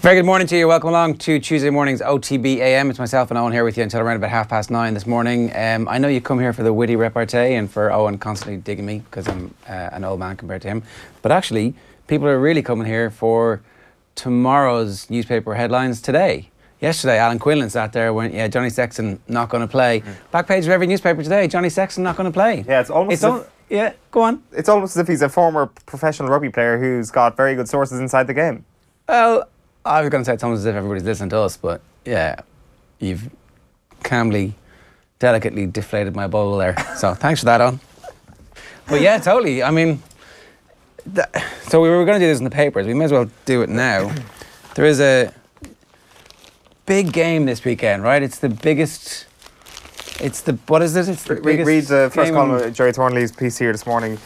Very good morning to you. Welcome along to Tuesday morning's OTB AM. It's myself and Owen here with you until around about 9:30 this morning. I know you come here for the witty repartee and for Owen constantly digging me because I'm an old man compared to him. But actually, people are really coming here for tomorrow's newspaper headlines today. Yesterday, Alan Quinlan sat there when, yeah, Johnny Sexton not going to play. Back page of every newspaper today, Johnny Sexton not going to play. Yeah, it's almost yeah, go on. It's almost as if he's a former professional rugby player who's got very good sources inside the game. Well, I was going to say it's almost as if everybody's listening to us, but yeah, you've calmly, delicately deflated my bowl there. So thanks for that, On. But yeah, totally. I mean, so we were going to do this in the papers. We may as well do it now. There is a big game this weekend, right? It's the biggest. It's the, what is it? It's the biggest. Read the first column of Jerry Thornley's piece here this morning.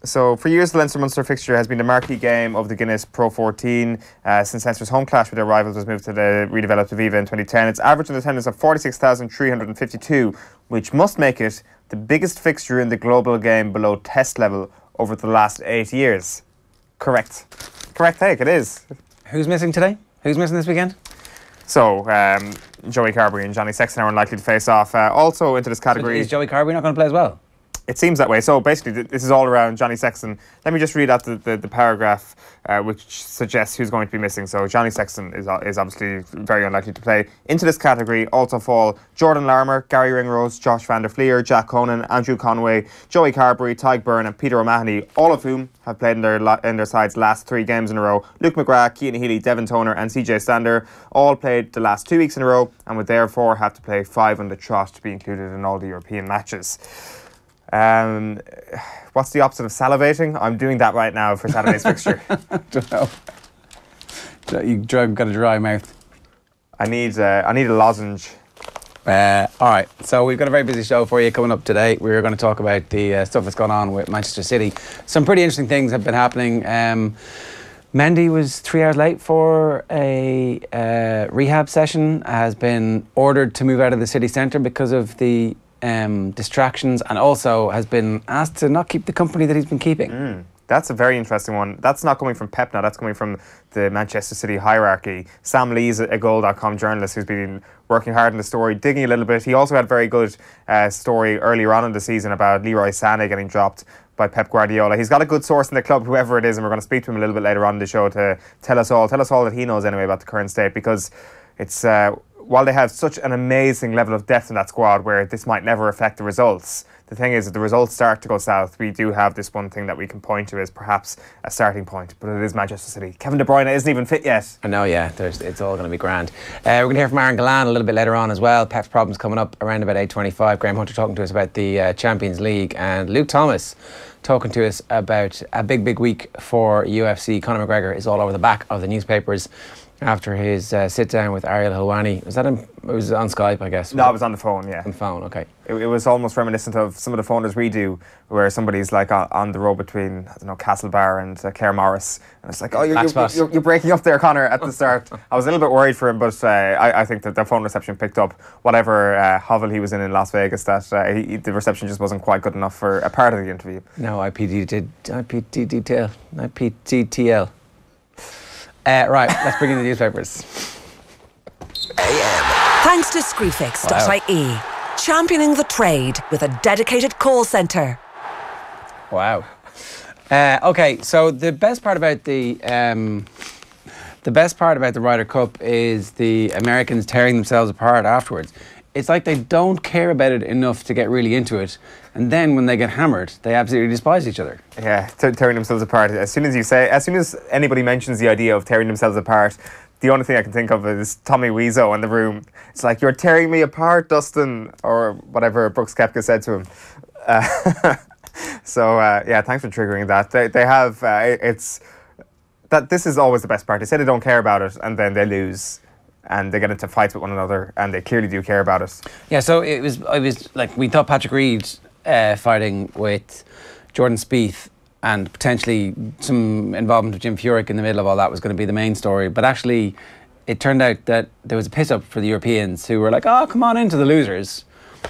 So for years, the Leinster-Munster fixture has been the marquee game of the Guinness Pro 14. Since Leinster's home clash with their rivals was moved to the redeveloped Aviva in 2010, it's averaged an attendance of 46,352, which must make it the biggest fixture in the global game below test level over the last 8 years. Correct. Correct take, it is. Who's missing today? Who's missing this weekend? So, Joey Carberry and Johnny Sexton are unlikely to face off. Also into this category... So is Joey Carberry not going to play as well? It seems that way. So basically, this is all around Johnny Sexton. Let me just read out the paragraph which suggests who's going to be missing. So Johnny Sexton is obviously very unlikely to play. Into this category also fall Jordan Larmour, Gary Ringrose, Josh van der Fleer, Jack Conan, Andrew Conway, Joey Carberry, Tyg Byrne and Peter O'Mahony, all of whom have played in their sides' last 3 games in a row. Luke McGrath, Cian Healy, Devin Toner and CJ Stander all played the last 2 weeks in a row and would therefore have to play 5 on the trot to be included in all the European matches. What's the opposite of salivating? I'm doing that right now for Saturday's fixture. Don't know. You've got a dry mouth. I need a lozenge. All right, so we've got a very busy show for you coming up today. We're going to talk about the stuff that's gone on with Manchester City. Some pretty interesting things have been happening. Mendy was 3 hours late for a rehab session, has been ordered to move out of the city centre because of the distractions, and also has been asked to not keep the company that he's been keeping. That's a very interesting one. That's not coming from Pep now, that's coming from the Manchester City hierarchy. Sam Lee's a goal.com journalist who's been working hard on the story, digging a little bit. He also had a very good story earlier on in the season about Leroy Sané getting dropped by Pep Guardiola. He's got a good source in the club, whoever it is, and we're going to speak to him a little bit later on in the show to tell us all that he knows anyway about the current state, because it's while they have such an amazing level of depth in that squad where this might never affect the results, the thing is, if the results start to go south, we do have this one thing that we can point to as perhaps a starting point, but it is Manchester City. Kevin De Bruyne isn't even fit yet. I know, yeah, it's all going to be grand. We're going to hear from Aaron Gillane a little bit later on as well. Pep's problems coming up around about 8:25. Graham Hunter talking to us about the Champions League, and Luke Thomas talking to us about a big week for UFC. Conor McGregor is all over the back of the newspapers after his sit down with Ariel Helwani. Was that him? It was on Skype, I guess. No, it was on the phone, yeah. On the phone, okay. It was almost reminiscent of some of the phoners we do, where somebody's like on the road between, I don't know, Castlebar and Clare Morris, and it's like, oh, you're breaking up there, Conor, at the start. I was a little bit worried for him, but I think that the phone reception picked up whatever hovel he was in Las Vegas, that the reception just wasn't quite good enough for a part of the interview. No, IPTTL. Right, let's bring in the newspapers. Thanks to Screwfix.ie, championing the trade with a dedicated call centre. Wow. Okay, so the best part about the Ryder Cup is the Americans tearing themselves apart afterwards. It's like they don't care about it enough to get really into it, and then when they get hammered, they absolutely despise each other. Yeah, tearing themselves apart. As soon as anybody mentions the idea of tearing themselves apart, the only thing I can think of is Tommy Wiseau in the room. It's like, you're tearing me apart, Dustin, or whatever Brooks Koepka said to him. Yeah, thanks for triggering that. They have this is always the best part. They say they don't care about it, and then they lose, and they get into fights with one another, and they clearly do care about it. Yeah, so it was like, we thought Patrick Reed fighting with Jordan Spieth and potentially some involvement of Jim Furyk in the middle of all that was going to be the main story, but actually it turned out that there was a piss up for the Europeans who were like, oh, come on into the losers.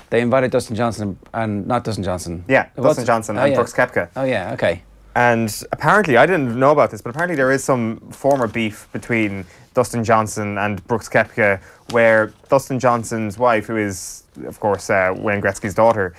They invited Dustin Johnson and not Dustin Johnson. Yeah, Dustin Johnson and Brooks Koepka. Oh yeah, okay. And apparently, I didn't know about this, but apparently there is some former beef between Dustin Johnson and Brooks Koepka, where Dustin Johnson's wife, who is, of course, Wayne Gretzky's daughter,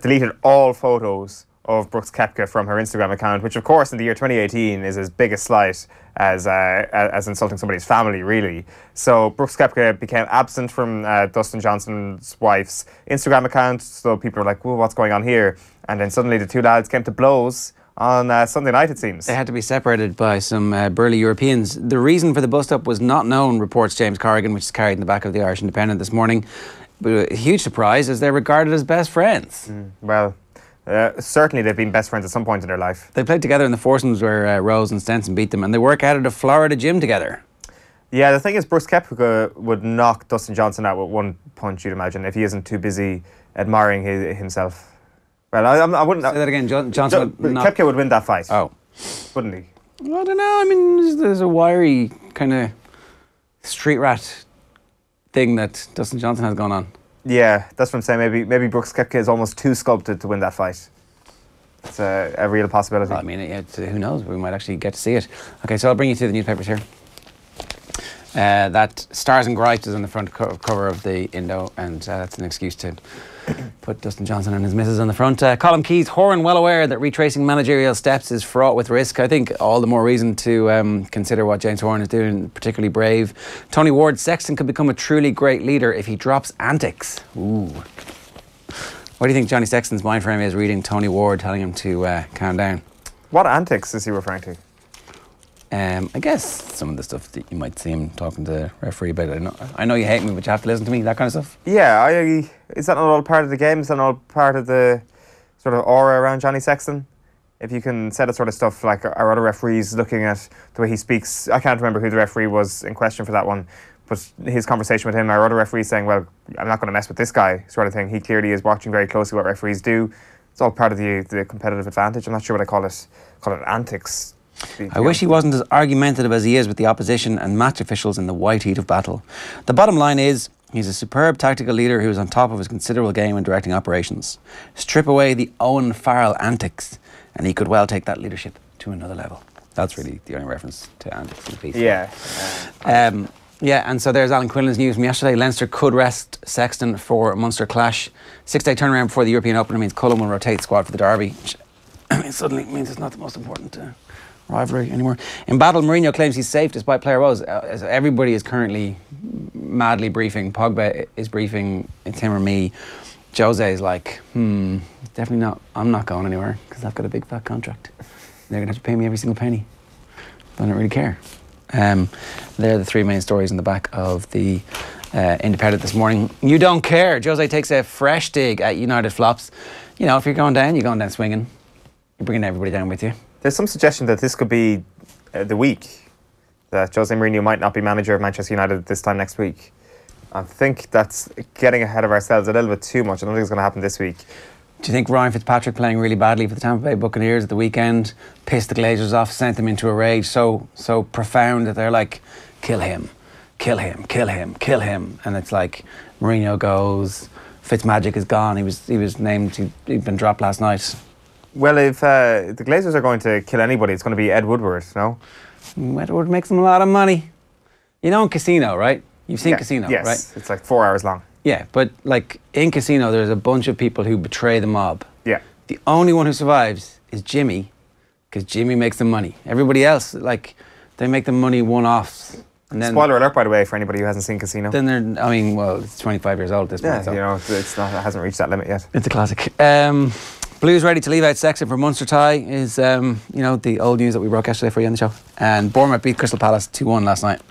deleted all photos of Brooks Koepka from her Instagram account, which, of course, in the year 2018 is as big a slight as insulting somebody's family, really. So Brooks Koepka became absent from Dustin Johnson's wife's Instagram account, so people are like, "Whoa, what's going on here?" And then suddenly the two lads came to blows on Sunday night, it seems. They had to be separated by some burly Europeans. The reason for the bust-up was not known, reports James Corrigan, which is carried in the back of the Irish Independent this morning. But a huge surprise, as they're regarded as best friends. Well, certainly they've been best friends at some point in their life. They played together in the foursomes where Rose and Stenson beat them, and they work out at a Florida gym together. Yeah, the thing is, Brooks Koepka would knock Dustin Johnson out with one punch, you'd imagine, if he isn't too busy admiring himself. Well, I wouldn't... Say that again, Johnson would not... Koepka would win that fight. Oh. Wouldn't he? I don't know. I mean, there's a wiry kind of street rat thing that Dustin Johnson has going on. Yeah, that's what I'm saying. Maybe Brooks Koepka is almost too sculpted to win that fight. It's a real possibility. Well, I mean, who knows? We might actually get to see it. Okay, so I'll bring you to the newspapers here. That Stars and Gripes is on the front cover of the Indo, and that's an excuse to put Dustin Johnson and his missus on the front. Colin Keys, Horan, well aware that retracing managerial steps is fraught with risk. I think all the more reason to consider what James Horan is doing, particularly brave. Tony Ward, Sexton could become a truly great leader if he drops antics. Ooh. What do you think Johnny Sexton's mind frame is reading Tony Ward telling him to calm down? What antics is he referring to? I guess some of the stuff that you might see him talking to the referee about. I know you hate me, but you have to listen to me, that kind of stuff. Yeah, is that not all part of the game? Is that not all part of the sort of aura around Johnny Sexton? If you can say that sort of stuff, like our other referees looking at the way he speaks. I can't remember who the referee was in question for that one, but his conversation with him, our other referee saying, well, I'm not going to mess with this guy, sort of thing. He clearly is watching very closely what referees do. It's all part of the competitive advantage. I'm not sure what I call it antics. I wish he wasn't as argumentative as he is with the opposition and match officials in the white heat of battle. The bottom line is, he's a superb tactical leader who is on top of his considerable game in directing operations. Strip away the Owen Farrell antics, and he could well take that leadership to another level. That's really the only reference to antics in the piece. Yeah. Yeah, and so there's Alan Quinlan's news from yesterday. Leinster could rest Sexton for a Munster clash. 6-day turnaround before the European Opener means Cullen will rotate squad for the derby, which suddenly means it's not the most important rivalry anymore. In battle, Mourinho claims he's safe despite player woes. Everybody is currently madly briefing. Pogba is briefing. It's him or me. Jose is like, definitely not. I'm not going anywhere because I've got a big fat contract. They're going to have to pay me every single penny. I don't really care. They're the three main stories in the back of the Independent this morning. You don't care. Jose takes a fresh dig at United flops. You know, if you're going down, you're going down swinging. You're bringing everybody down with you. There's some suggestion that this could be the week that Jose Mourinho might not be manager of Manchester United this time next week. I think that's getting ahead of ourselves a little bit too much. I don't think it's going to happen this week. Do you think Ryan Fitzpatrick playing really badly for the Tampa Bay Buccaneers at the weekend pissed the Glazers off, sent them into a rage so profound that they're like, kill him, kill him, kill him, kill him. And it's like Mourinho goes, Fitzmagic is gone. He was named, he'd been dropped last night. Well, if the Glazers are going to kill anybody, it's going to be Ed Woodward, no? Ed Woodward makes them a lot of money. You know in Casino, right? You've seen Casino, yes, right? It's like 4 hours long. Yeah, but like in Casino, there's a bunch of people who betray the mob. Yeah. The only one who survives is Jimmy, because Jimmy makes the money. Everybody else, like, they make the money one-offs. And then, spoiler alert, by the way, for anybody who hasn't seen Casino. Then they're, I mean, well, it's 25 years old at this point. Yeah, So. you know, it hasn't reached that limit yet. It's a classic. Blues ready to leave out Sexton for Munster tie is, you know, the old news that we broke yesterday for you on the show. And Bournemouth beat Crystal Palace 2-1 last night.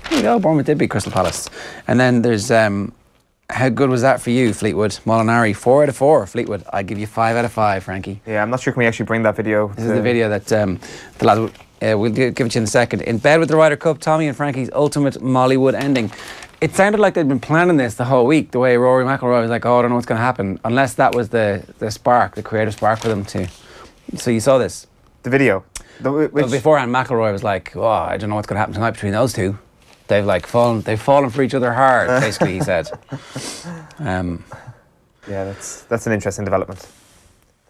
There you go, Bournemouth did beat Crystal Palace. And then there's, how good was that for you, Fleetwood? Molinari, 4 out of 4. Fleetwood, I give you 5 out of 5, Frankie. Yeah, I'm not sure can we actually bring that video. This is the video that the lads, we'll give it to you in a second. In bed with the Ryder Cup, Tommy and Frankie's ultimate Mollywood ending. It sounded like they'd been planning this the whole week, the way Rory McIlroy was like, oh, I don't know what's going to happen. Unless that was the spark, the creative spark for them too. So you saw this? The video? Well, beforehand, McIlroy was like, oh, I don't know what's going to happen tonight between those two. They've fallen for each other hard, basically, he said. Yeah, that's an interesting development.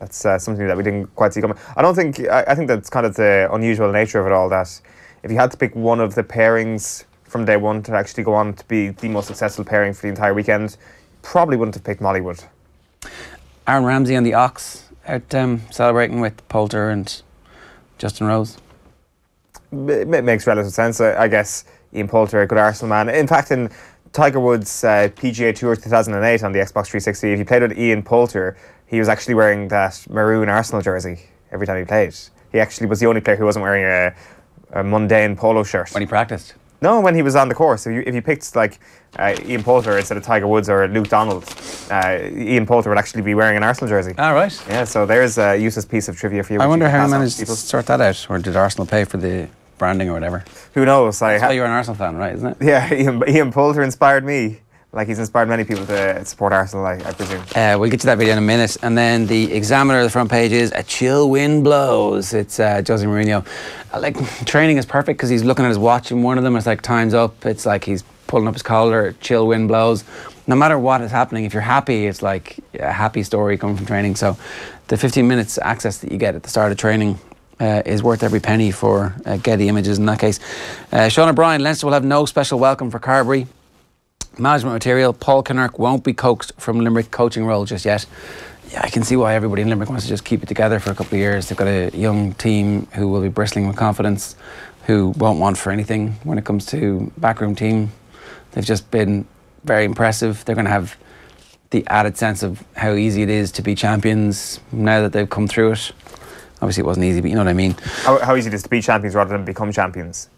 That's something that we didn't quite see coming. I think that's kind of the unusual nature of it all, that if you had to pick one of the pairings from day one to actually go on to be the most successful pairing for the entire weekend, probably wouldn't have picked Mollywood. Aaron Ramsey and the Ox out celebrating with Poulter and Justin Rose. It makes relative sense. I guess Ian Poulter, a good Arsenal man. In fact, in Tiger Woods' PGA Tour 2008 on the Xbox 360, if you played with Ian Poulter, he was actually wearing that maroon Arsenal jersey every time he played. He actually was the only player who wasn't wearing a mundane polo shirt. When he practiced? No, when he was on the course. If you picked like Ian Poulter instead of Tiger Woods or Luke Donald, Ian Poulter would actually be wearing an Arsenal jersey. Ah, right. Yeah, so there's a useless piece of trivia for you. I wonder how he managed to sort that out, or did Arsenal pay for the branding or whatever? Who knows? That's why you're an Arsenal fan, right, isn't it? Yeah, Ian Poulter inspired me. Like he's inspired many people to support Arsenal, I presume. We'll get to that video in a minute. And then the Examiner, the front page is "A chill wind blows." It's José Mourinho. Like, training is perfect because he's looking at his watch and one of them is like, time's up. It's like he's pulling up his collar, chill wind blows. No matter what is happening, if you're happy, it's like a happy story coming from training. So the 15 minutes access that you get at the start of training is worth every penny for Getty Images in that case. Sean O'Brien, Leinster will have no special welcome for Carberry. Management material, Paul Kinnerk won't be coaxed from Limerick coaching role just yet. Yeah, I can see why everybody in Limerick wants to just keep it together for a couple of years. They've got a young team who will be bristling with confidence, who won't want for anything when it comes to backroom team. They've just been very impressive. They're going to have the added sense of how easy it is to be champions now that they've come through it. Obviously it wasn't easy, but you know what I mean. How easy it is to be champions rather than become champions?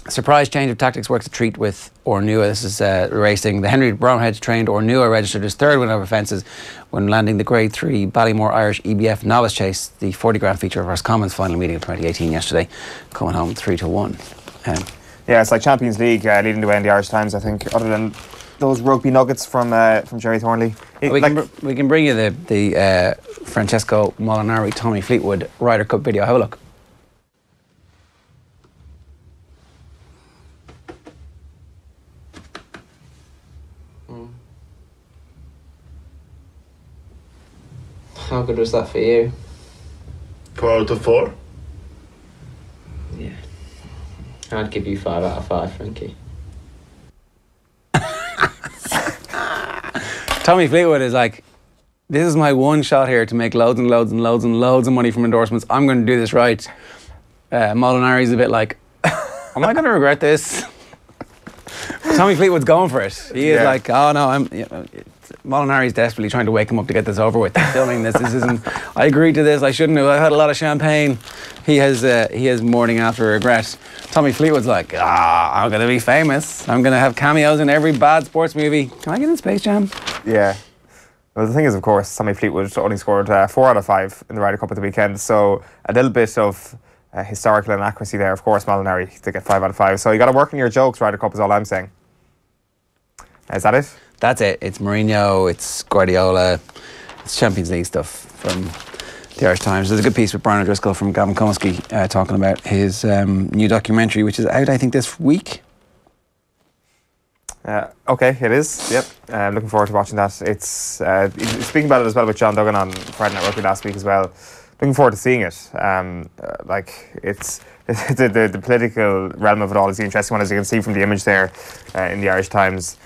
Surprise change of tactics works a treat with Ornua. This is racing. The Henry Brownheads trained Ornua registered his third win over fences when landing the Grade 3 Ballymore Irish EBF Novice Chase, the 40 grand feature of Roscommon's final meeting of 2018 yesterday, coming home 3-1. Yeah, it's like Champions League leading the way in the Irish Times, I think, other than those rugby nuggets from Jerry Thornley. We can bring you the Francesco Molinari, Tommy Fleetwood Ryder Cup video. Have a look. How good was that for you? 4 out of 4? Yeah. I'd give you 5 out of 5, Frankie. Tommy Fleetwood is like, this is my one shot here to make loads and loads and loads and loads of money from endorsements. I'm going to do this right. Molinari's a bit like, am I going to regret this? Tommy Fleetwood's going for it. He is like, oh no, Molinari's desperately trying to wake him up to get this over with. Filming this isn't. I agreed to this. I shouldn't have. I had a lot of champagne. He has morning after regret. Tommy Fleetwood's like, I'm going to be famous. I'm going to have cameos in every bad sports movie. Can I get in Space Jam? Yeah. Well, the thing is, of course, Tommy Fleetwood only scored 4 out of 5 in the Ryder Cup at the weekend. So a little bit of historical inaccuracy there. Of course, Molinari to get 5 out of 5. So you got to work on your jokes. Ryder Cup is all I'm saying. Is that it? That's it. It's Mourinho, it's Guardiola, it's Champions League stuff from the Irish Times. There's a good piece with Brian O'Driscoll from Gavin Comiskey talking about his new documentary, which is out, I think, this week. Okay, it is. Yep. Looking forward to watching that. It's speaking about it as well with John Duggan on Friday Night Rugby last week as well. Looking forward to seeing it. Like it's the political realm of it all is the interesting one, as you can see from the image there in the Irish Times.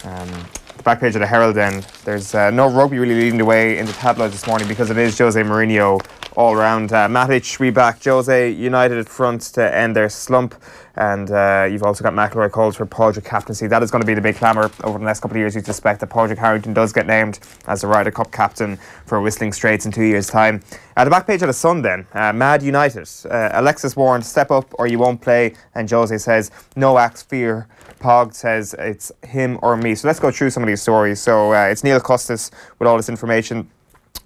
The back page of the Herald then, there's no rugby really leading the way in the tabloids this morning because it is José Mourinho all round. Matic, we back José United at front to end their slump, and you've also got McIlroy calls for Padraig captaincy. That is going to be the big clamour over the next couple of years. You'd suspect that Padraig Harrington does get named as the Ryder Cup captain for Whistling Straits in 2 years' time. The back page of the Sun then, Mad United. Alexis warned, step up or you won't play, and José says, no acts fear. Pog says it's him or me. So let's go through some of these stories. So it's Neil Custis with all this information.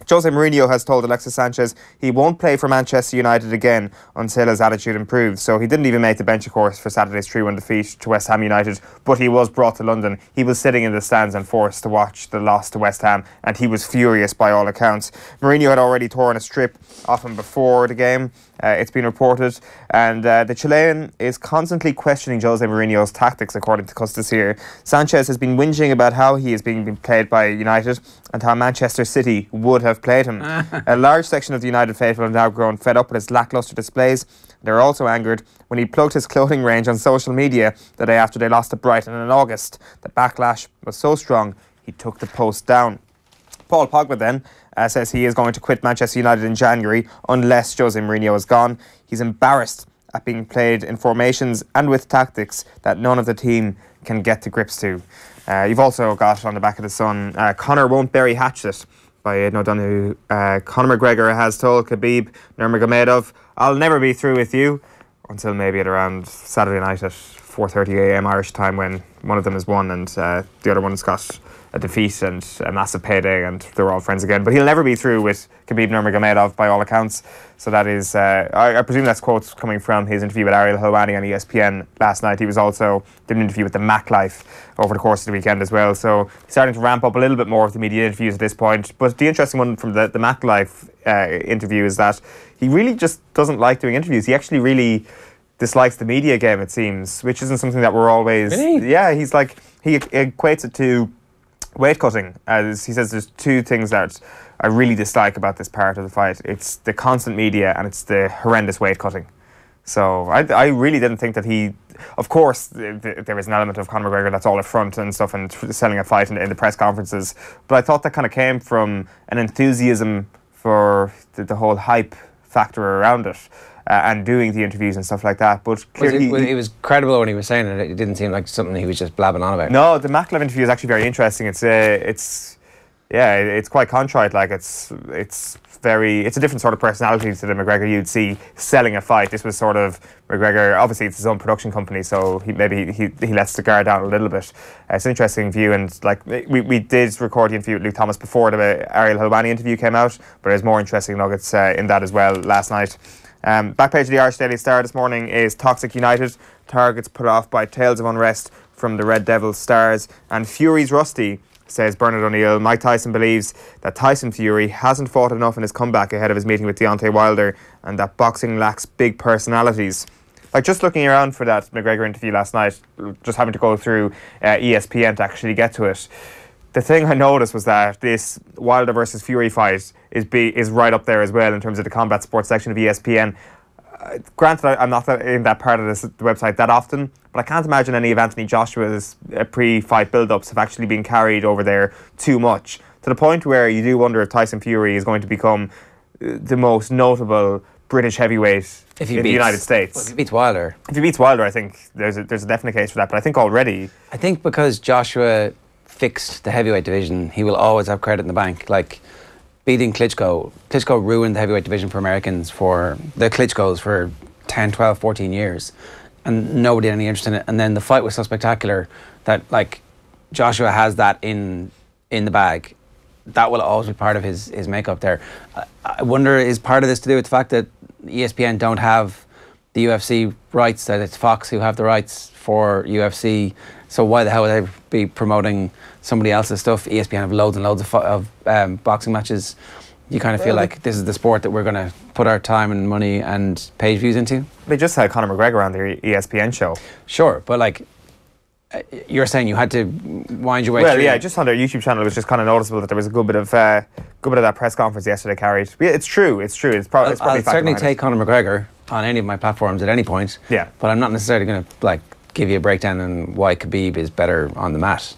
José Mourinho has told Alexis Sanchez he won't play for Manchester United again until his attitude improves. So he didn't even make the bench, of course, for Saturday's 3-1 defeat to West Ham United, but he was brought to London. He was sitting in the stands and forced to watch the loss to West Ham, and he was furious by all accounts. Mourinho had already torn a strip off him before the game, it's been reported. And the Chilean is constantly questioning José Mourinho's tactics, according to Custis here. Sanchez has been whinging about how he is being played by United and how Manchester City would have played him. A large section of the United faithful have now grown fed up with his lacklustre displays. They're also angered when he plugged his clothing range on social media the day after they lost to Brighton in August. The backlash was so strong, he took the post down. Paul Pogba then says he is going to quit Manchester United in January unless José Mourinho is gone. He's embarrassed at being played in formations and with tactics that none of the team can get to grips to. You've also got on the back of the Sun, Conor won't bury hatchet by Aidan O'Donoghue. Conor McGregor has told Khabib Nurmagomedov, I'll never be through with you, until maybe at around Saturday night at 4:30 AM Irish time, when one of them has won and the other one's got a defeat and a massive payday and they're all friends again. But he'll never be through with Khabib Nurmagomedov by all accounts. So that is, I presume that's quotes coming from his interview with Aaron Gillane on ESPN last night. He was also did an interview with the Mac Life over the course of the weekend as well. So he's starting to ramp up a little bit more of the media interviews at this point. But the interesting one from the Mac Life interview is that he really just doesn't like doing interviews. He actually really dislikes the media game, it seems, which isn't something that we're always... Really? Yeah, he's like, he equates it to weight cutting. As he says, there's two things that I really dislike about this part of the fight. It's the constant media and it's the horrendous weight cutting. So I really didn't think that he... Of course, there is an element of Conor McGregor that's all up front and stuff and selling a fight in the press conferences. But I thought that kind of came from an enthusiasm for the whole hype factor around it. And doing the interviews and stuff like that. But clearly it was credible when he was saying it. It didn't seem like something he was just blabbing on about. No, the Mac Live interview is actually very interesting. It's quite contrite. Like it's a different sort of personality to the McGregor you'd see selling a fight. This was sort of McGregor. Obviously, it's his own production company, so he lets the guard down a little bit. It's an interesting view, and like we did record the interview with Luke Thomas before the Ariel Helwani interview came out, but there's more interesting nuggets in that as well last night. Back page of the Irish Daily Star this morning is Toxic United. Targets put off by tales of unrest from the Red Devils stars. And Fury's rusty, says Bernard O'Neill. Mike Tyson believes that Tyson Fury hasn't fought enough in his comeback ahead of his meeting with Deontay Wilder and that boxing lacks big personalities. Like, just looking around for that McGregor interview last night, just having to go through ESPN to actually get to it, the thing I noticed was that this Wilder versus Fury fight is right up there as well in terms of the combat sports section of ESPN. Granted, I'm not in that part of the website that often, but I can't imagine any of Anthony Joshua's pre-fight build-ups have actually been carried over there too much, to the point where you do wonder if Tyson Fury is going to become the most notable British heavyweight in the United States. Well, if he beats Wilder. If he beats Wilder, I think there's a definite case for that, but I think already... I think because Joshua fixed the heavyweight division, he will always have credit in the bank. Like, beating Klitschko ruined the heavyweight division for Americans, for the Klitschkos, for 10, 12, 14 years. And nobody had any interest in it. And then the fight was so spectacular that, like, Joshua has that in the bag. That will always be part of his makeup there. I wonder, is part of this to do with the fact that ESPN don't have the UFC rights, that it's Fox who have the rights for UFC? So why the hell would they be promoting somebody else's stuff? ESPN have loads and loads of boxing matches. You kind of feel like this is the sport that we're going to put our time and money and page views into. They just had Conor McGregor on their ESPN show. Sure, but like, you're saying you had to wind your way through. Well, yeah, just on their YouTube channel, it was just kind of noticeable that there was a good bit of that press conference yesterday carried. Yeah, it's true. It's probably I'll certainly take Conor McGregor on any of my platforms at any point. Yeah, but I'm not necessarily going to like give you a breakdown on why Khabib is better on the mat.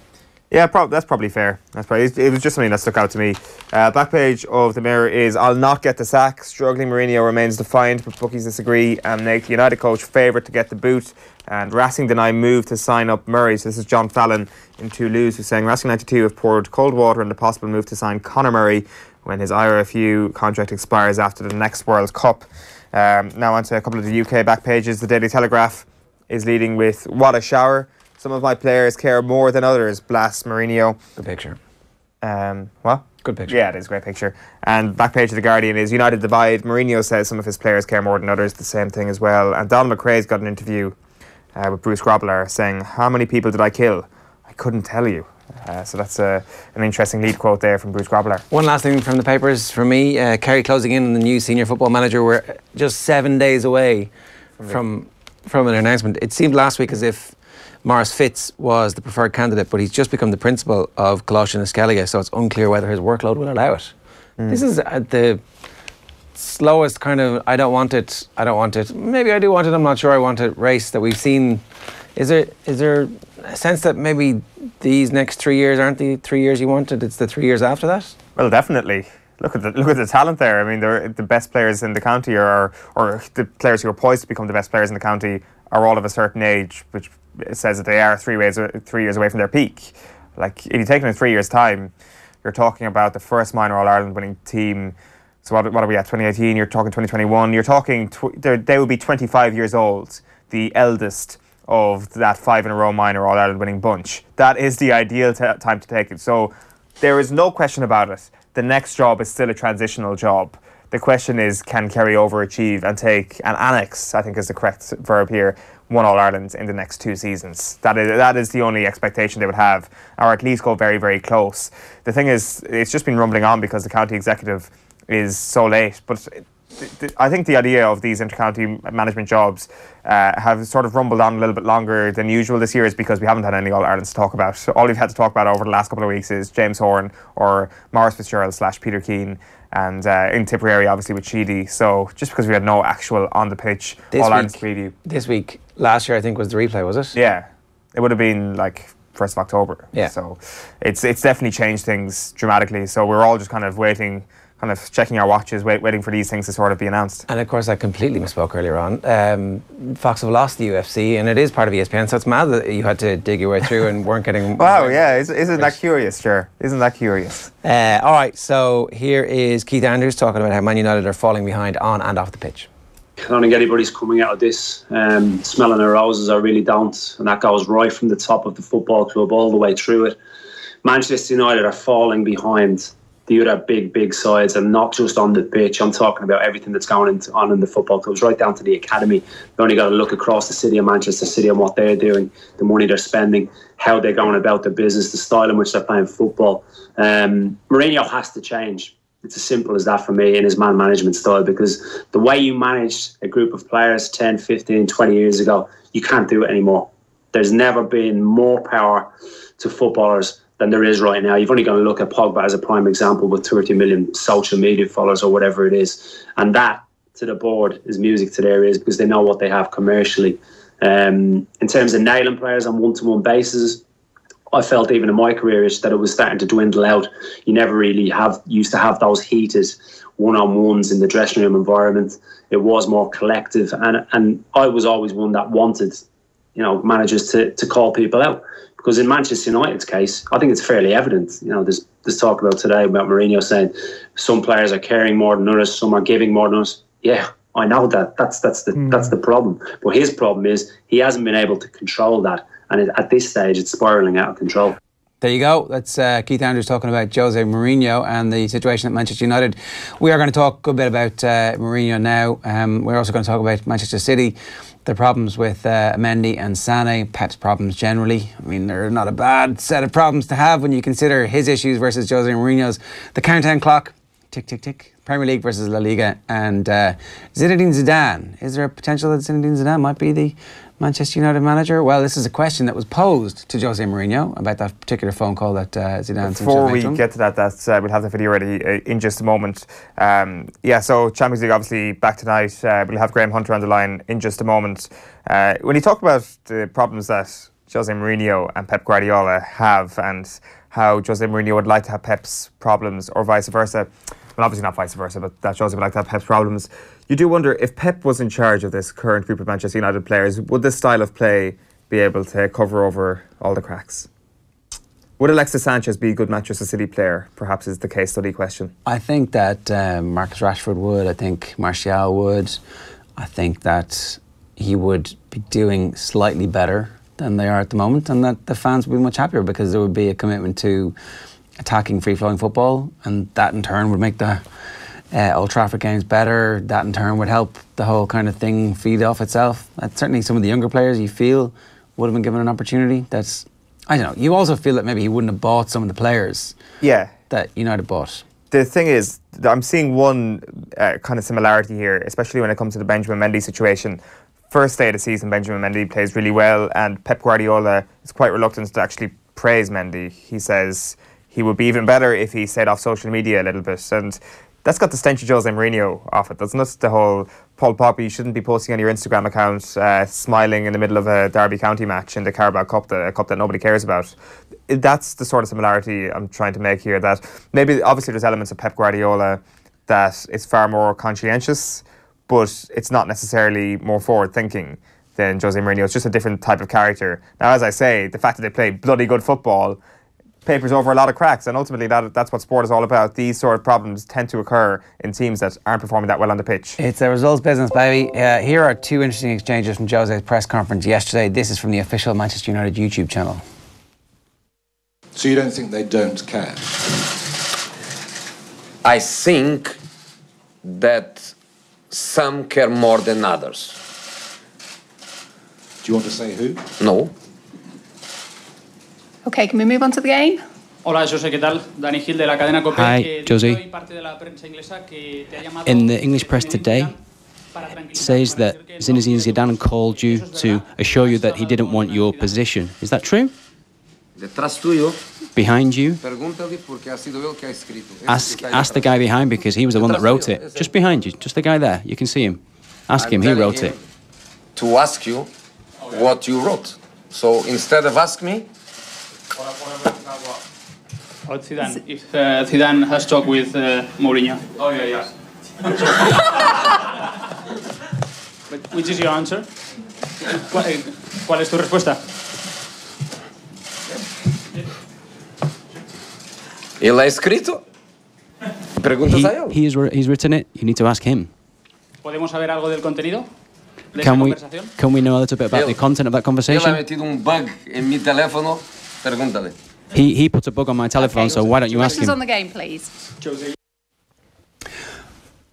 Yeah, that's probably fair. It was just something that stuck out to me. Back page of the Mirror is I'll not get the sack. Struggling Mourinho remains defiant, but bookies disagree and make the United coach favourite to get the boot. And Racing deny move to sign up Murray. So this is John Fallon in Toulouse who's saying Racing 92 have poured cold water on the possible move to sign Conor Murray when his IRFU contract expires after the next World Cup. Now on to a couple of the UK back pages. The Daily Telegraph is leading with what a shower. Some of my players care more than others, blasts Mourinho. Good picture. What? Good picture. Yeah, it is a great picture. And back page of The Guardian is United divide. Mourinho says some of his players care more than others, the same thing as well. And Donald McRae's got an interview with Bruce Grobbelaar saying, how many people did I kill? I couldn't tell you. So that's an interesting lead quote there from Bruce Grobbelaar. One last thing from the papers for me. Kerry closing in on the new senior football manager. We're just 7 days away from an announcement. It seemed last week as if Maurice Fitz was the preferred candidate, but he's just become the principal of Coláiste na Scaile, so it's unclear whether his workload will allow it. This is the slowest kind of I don't want it, maybe I do want it, I'm not sure I want it race that we've seen. Is there a sense that maybe these next 3 years aren't the 3 years you wanted, it's the 3 years after that? Well, definitely. Look at the talent there. I mean, they're the best players in the county, or the players who are poised to become the best players in the county are all of a certain age, which says that they are 3 years away from their peak. Like, if you take it in 3 years' time, you're talking about the first minor All-Ireland winning team. So what are we at, 2018? You're talking 2021. You're talking, they will be 25 years old, the eldest of that 5 in a row minor All-Ireland winning bunch. That is the ideal time to take it. So there is no question about it. The next job is still a transitional job. The question is, can Kerry overachieve and take an annex, I think is the correct verb here, 1 All-Ireland in the next 2 seasons? That is the only expectation they would have, or at least go very, very close. The thing is, it's just been rumbling on because the county executive is so late, but I think the idea of these inter-county management jobs have sort of rumbled on a little bit longer than usual this year is because we haven't had any All-Irelands to talk about. So all we've had to talk about over the last couple of weeks is James Horan or Maurice Fitzgerald / Peter Keane, and in Tipperary obviously with Sheedy. So just because we had no actual on the pitch All-Irelands preview. This week, last year I think was the replay, was it? Yeah, it would have been like 1st of October. Yeah. So it's definitely changed things dramatically. So we're all just kind of waiting, kind of checking our watches, waiting for these things to sort of be announced. And of course, I completely misspoke earlier on. Fox have lost the UFC, and it is part of ESPN, so it's mad that you had to dig your way through and weren't getting... Wow, yeah, isn't that curious, sure? Isn't that curious? All right, so here is Keith Andrews talking about how Man United are falling behind on and off the pitch. I don't think anybody's coming out of this smelling their roses. I really don't. And that goes right from the top of the football club all the way through it. Manchester United are falling behind the other big sides, and not just on the pitch. I'm talking about everything that's going on in the football clubs, right down to the academy. You've only got to look across the city of Manchester City and what they're doing, the money they're spending, how they're going about their business, the style in which they're playing football. Mourinho has to change. It's as simple as that for me in his man management style, because the way you managed a group of players 10, 15, 20 years ago, you can't do it anymore. There's never been more power to footballers than there is right now. You've only got to look at Pogba as a prime example with 30 million social media followers or whatever it is. And that, to the board, is music to their ears because they know what they have commercially. In terms of nailing players on one-to-one basis, I felt even in my career that it was starting to dwindle out. You never really used to have those heated one-on-ones in the dressing room environment. It was more collective. And I was always one that wanted, managers to call people out. Because in Manchester United's case, I think it's fairly evident. There's talk about today about Mourinho saying some players are caring more than others, some are giving more than others. Yeah, I know that. That's the problem. But his problem is he hasn't been able to control that, and at this stage, it's spiralling out of control. There you go. That's Keith Andrews talking about José Mourinho and the situation at Manchester United. We are going to talk a good bit about Mourinho now. We're also going to talk about Manchester City, the problems with Mendy and Sané, Pep's problems generally. I mean, they're not a bad set of problems to have when you consider his issues versus José Mourinho's. The countdown clock, tick, tick, tick. Premier League versus La Liga. And Zinedine Zidane. Is there a potential that Zinedine Zidane might be the Manchester United manager? Well, this is a question that was posed to José Mourinho about that particular phone call that Zidane... Before we get to that, we'll have the video ready in just a moment. So Champions League obviously back tonight. We'll have Graham Hunter on the line in just a moment. When you talk about the problems that José Mourinho and Pep Guardiola have, and how José Mourinho would like to have Pep's problems, or vice versa, well, obviously not vice versa, but that José would like to have Pep's problems. You do wonder, if Pep was in charge of this current group of Manchester United players, would this style of play be able to cover over all the cracks? Would Alexis Sanchez be a good Manchester City player? Perhaps is the case study question. I think that Marcus Rashford would. I think Martial would. I think that he would be doing slightly better than they are at the moment, and that the fans would be much happier because there would be a commitment to attacking free-flowing football, and that in turn would make the Old Trafford games better. That in turn would help the whole kind of thing feed off itself. Certainly some of the younger players you feel would have been given an opportunity. That's I don't know. You also feel that maybe he wouldn't have bought some of the players that United bought. The thing is, I'm seeing one kind of similarity here, especially when it comes to the Benjamin Mendy situation. First day of the season, Benjamin Mendy plays really well, and Pep Guardiola is quite reluctant to actually praise Mendy. He says he would be even better if he stayed off social media a little bit, and that's got the stench of José Mourinho off it, doesn't it? The whole Paul Poppy, you shouldn't be posting on your Instagram account smiling in the middle of a Derby County match in the Carabao Cup, a cup that nobody cares about. That's the sort of similarity I'm trying to make here, that maybe obviously there's elements of Pep Guardiola that is far more conscientious, but it's not necessarily more forward-thinking than José Mourinho. It's just a different type of character. Now, as I say, the fact that they play bloody good football papers over a lot of cracks, and ultimately that's what sport is all about. These sort of problems tend to occur in teams that aren't performing that well on the pitch. It's a results business, baby. Here are two interesting exchanges from José's press conference yesterday. This is from the official Manchester United YouTube channel. So you don't think they don't care? I think that some care more than others. Do you want to say who? No. Okay, can we move on to the game? Hola, José, ¿qué tal? Dani Gil de la cadena COPE. Hi, José. In the English press today, it says that Zinedine Zidane called you to assure you that he didn't want your position. Is that true? Behind you? Ask the guy behind, because he was the one that wrote it. Just behind you, just the guy there. You can see him. Ask him, he wrote it. To ask you what you wrote. So instead of ask me... Zidane, if Zidane has talked with Mourinho. Oh, yeah. But which is your answer? ¿Cuál es tu respuesta? Él ha escrito. Preguntas a él. He's written it. You need to ask him. ¿Podemos saber algo del contenido de esa conversación? Can we know a little bit about the content of that conversation? Él ha metido un bug en mi teléfono. Pregúntale. He put a bug on my telephone, so why don't you ask him? On the game, please.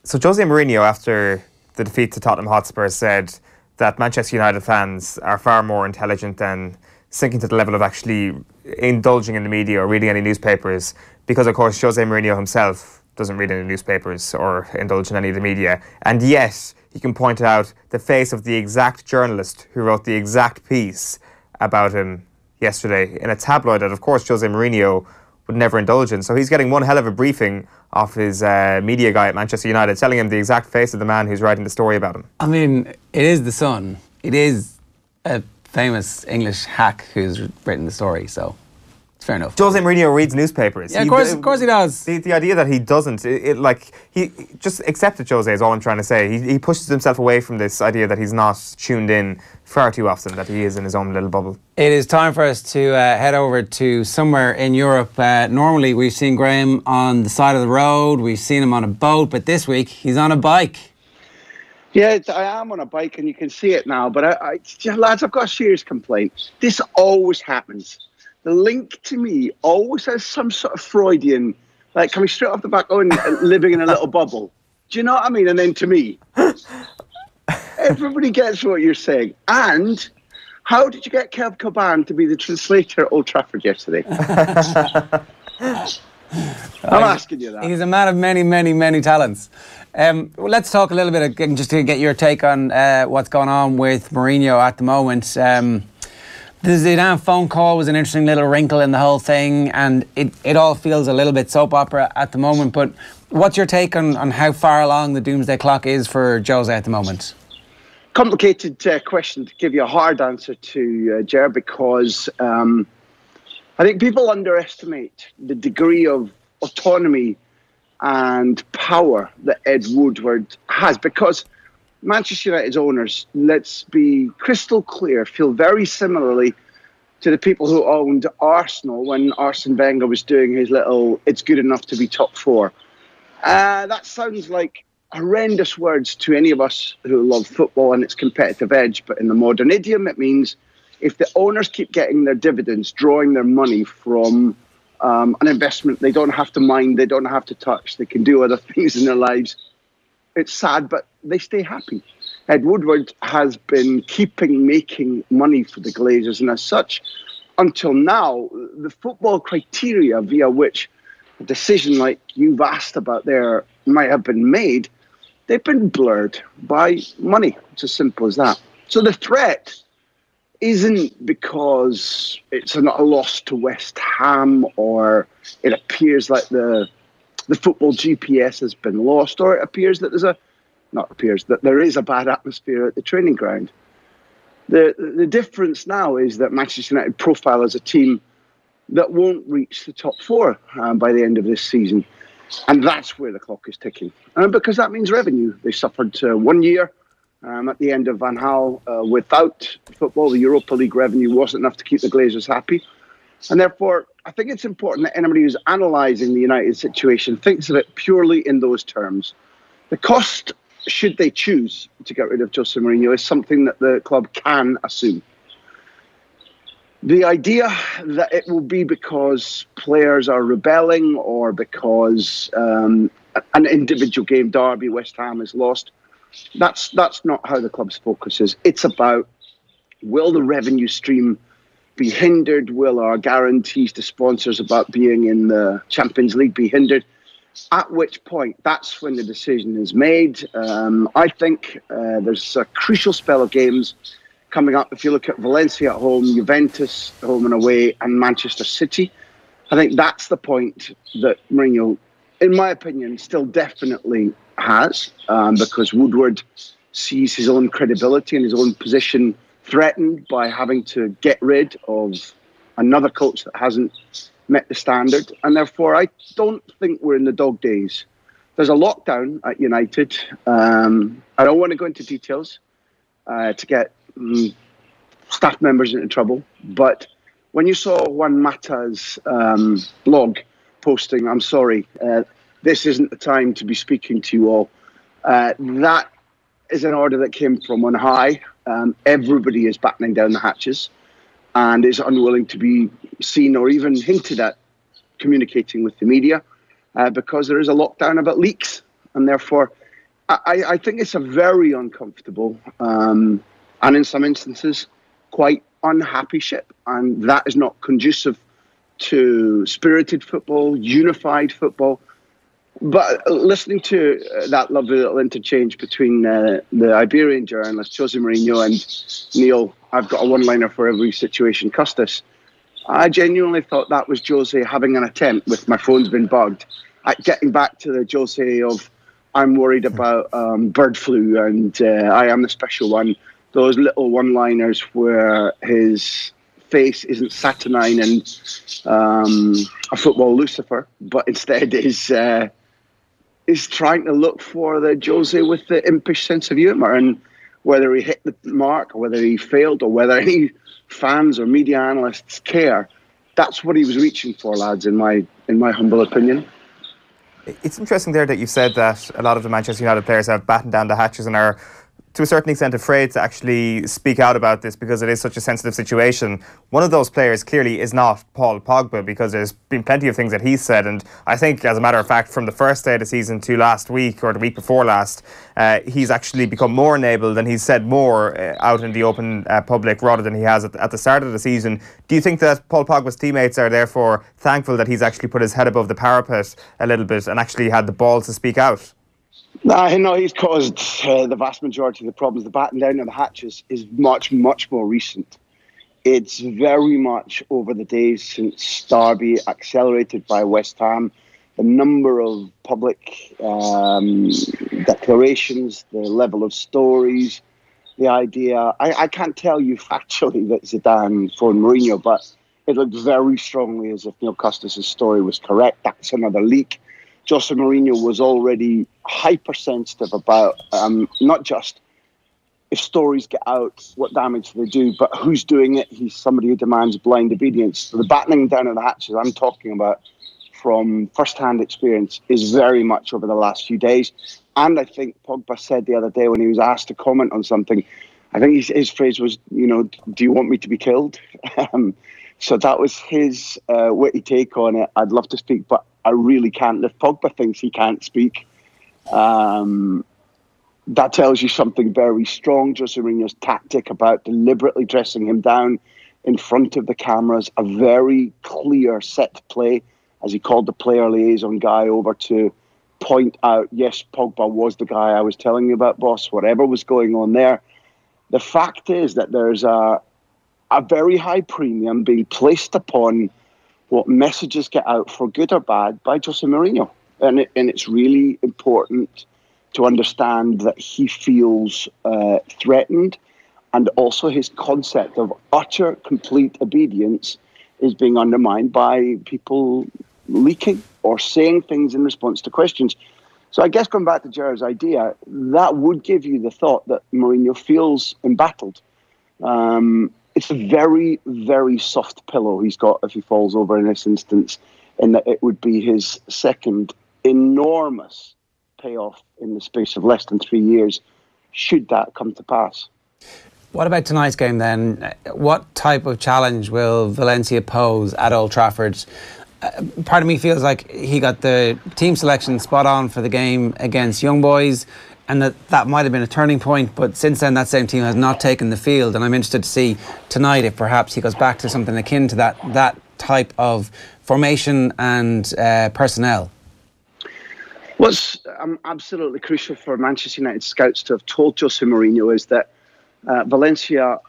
So José Mourinho, after the defeat to Tottenham Hotspur, said that Manchester United fans are far more intelligent than sinking to the level of actually indulging in the media or reading any newspapers, because of course José Mourinho himself doesn't read any newspapers or indulge in any of the media, and yet he can point out the face of the exact journalist who wrote the exact piece about him yesterday in a tabloid that of course José Mourinho would never indulge in. So he's getting one hell of a briefing off his media guy at Manchester United, telling him the exact face of the man who's writing the story about him. I mean, it is the Sun. It is a famous English hack who's written the story, so it's fair enough. José Mourinho reads newspapers. Yeah, of course he does. The idea that he doesn't, he just accept it, José, is all I'm trying to say. He pushes himself away from this idea that he's not tuned in far too often, that he is in his own little bubble. It is time for us to head over to somewhere in Europe. Normally we've seen Graham on the side of the road, we've seen him on a boat, but this week he's on a bike. Yeah, I am on a bike and you can see it now, but lads, I've got a serious complaint. This always happens. The link to me always has some sort of Freudian, like coming straight off the back, living in a little bubble. Do you know what I mean? And then to me, everybody gets what you're saying. And how did you get Kev Coban to be the translator at Old Trafford yesterday? I'm asking you that. He's a man of many, many, many talents. Well, let's talk a little bit, just to get your take on what's going on with Mourinho at the moment. The Zidane phone call was an interesting little wrinkle in the whole thing, and it all feels a little bit soap opera at the moment. But what's your take on how far along the doomsday clock is for Jose at the moment? Complicated question to give you a hard answer to, Ger, because I think people underestimate the degree of autonomy and power that Ed Woodward has, because Manchester United's owners, let's be crystal clear, feel very similarly to the people who owned Arsenal when Arsene Wenger was doing his little "it's good enough to be top four." That sounds like horrendous words to any of us who love football and its competitive edge, but in the modern idiom it means if the owners keep getting their dividends, drawing their money from an investment they don't have to mind, they don't have to touch, they can do other things in their lives, it's sad, but they stay happy. Ed Woodward has been making money for the Glazers, and as such, until now, the football criteria via which a decision like you've asked about there might have been made, they've been blurred by money. It's as simple as that. So the threat isn't because it's a loss to West Ham, or it appears like the football GPS has been lost, or it appears that that there is a bad atmosphere at the training ground. The difference now is that Manchester United profile as a team that won't reach the top four by the end of this season. And that's where the clock is ticking. Because that means revenue. They suffered 1 year at the end of Van Gaal without football. The Europa League revenue wasn't enough to keep the Glazers happy. And therefore, I think it's important that anybody who's analysing the United situation thinks of it purely in those terms. The cost, should they choose to get rid of José Mourinho, is something that the club can assume. The idea that it will be because players are rebelling or because an individual game, Derby, West Ham, is lost, that's not how the club's focus is. It's about, will the revenue stream be hindered? Will our guarantees to sponsors about being in the Champions League be hindered? At which point, that's when the decision is made. I think there's a crucial spell of games coming up. If you look at Valencia at home, Juventus home and away, and Manchester City, I think that's the point that Mourinho, in my opinion, still definitely has, because Woodward sees his own credibility and his own position threatened by having to get rid of another coach that hasn't met the standard. And therefore, I don't think we're in the dog days. There's a lockdown at United. I don't want to go into details to get staff members into trouble. But when you saw Juan Mata's blog posting, I'm sorry, this isn't the time to be speaking to you all, that is an order that came from on high. Everybody is battening down the hatches and is unwilling to be seen or even hinted at communicating with the media because there is a lockdown about leaks. And therefore, I think it's a very uncomfortable and in some instances quite unhappy ship. And that is not conducive to spirited football, unified football. But listening to that lovely little interchange between the Iberian journalist, José Mourinho, and Neil, I've got a one-liner for every situation, Custis. I genuinely thought that was José having an attempt, with my phone's been bugged, at getting back to the José of, I'm worried about bird flu and I am the special one. Those little one-liners where his face isn't saturnine and a football Lucifer, but instead is trying to look for the José with the impish sense of humour, and whether he hit the mark or whether he failed or whether any fans or media analysts care, that's what he was reaching for, lads, in my humble opinion. It's interesting there that you said that a lot of the Manchester United players have battened down the hatches and are, to a certain extent, afraid to actually speak out about this because it is such a sensitive situation. One of those players clearly is not Paul Pogba, because there's been plenty of things that he's said, and I think, as a matter of fact, from the first day of the season to last week or the week before last, he's actually become more enabled and he's said more out in the open public rather than he has at the start of the season. Do you think that Paul Pogba's teammates are therefore thankful that he's actually put his head above the parapet a little bit and actually had the balls to speak out? No, he's caused the vast majority of the problems. The batten down of the hatches is much, much more recent. It's very much over the days since Derby, accelerated by West Ham. The number of public declarations, the level of stories, the idea. I can't tell you factually that Zidane phoned Mourinho, but it looked very strongly as if Neil Custis' story was correct. That's another leak. José Mourinho was already hypersensitive about not just if stories get out, what damage they do, but who's doing it. He's somebody who demands blind obedience. So the battening down of the hatches I'm talking about from first-hand experience is very much over the last few days. And I think Pogba said the other day when he was asked to comment on something, I think his phrase was, do you want me to be killed? So that was his witty take on it. I'd love to speak, but I really can't. If Pogba thinks he can't speak, that tells you something very strong. José Mourinho's tactic about deliberately dressing him down in front of the cameras, a very clear set play, as he called the player liaison guy over to point out, yes, Pogba was the guy I was telling you about, boss, whatever was going on there. The fact is that there's a very high premium being placed upon what messages get out, for good or bad, by José Mourinho. And it's really important to understand that he feels threatened, and also his concept of utter, complete obedience is being undermined by people leaking or saying things in response to questions. So I guess going back to Gerard's idea, that would give you the thought that Mourinho feels embattled. It's a very, very soft pillow he's got if he falls over in this instance, in that it would be his second enormous payoff in the space of less than 3 years, should that come to pass. What about tonight's game then? What type of challenge will Valencia pose at Old Trafford? Part of me feels like he got the team selection spot on for the game against Young Boys, and that might have been a turning point, but since then that same team has not taken the field, and I'm interested to see tonight if perhaps he goes back to something akin to that type of formation and personnel. What's absolutely crucial for Manchester United scouts to have told José Mourinho is that Valencia,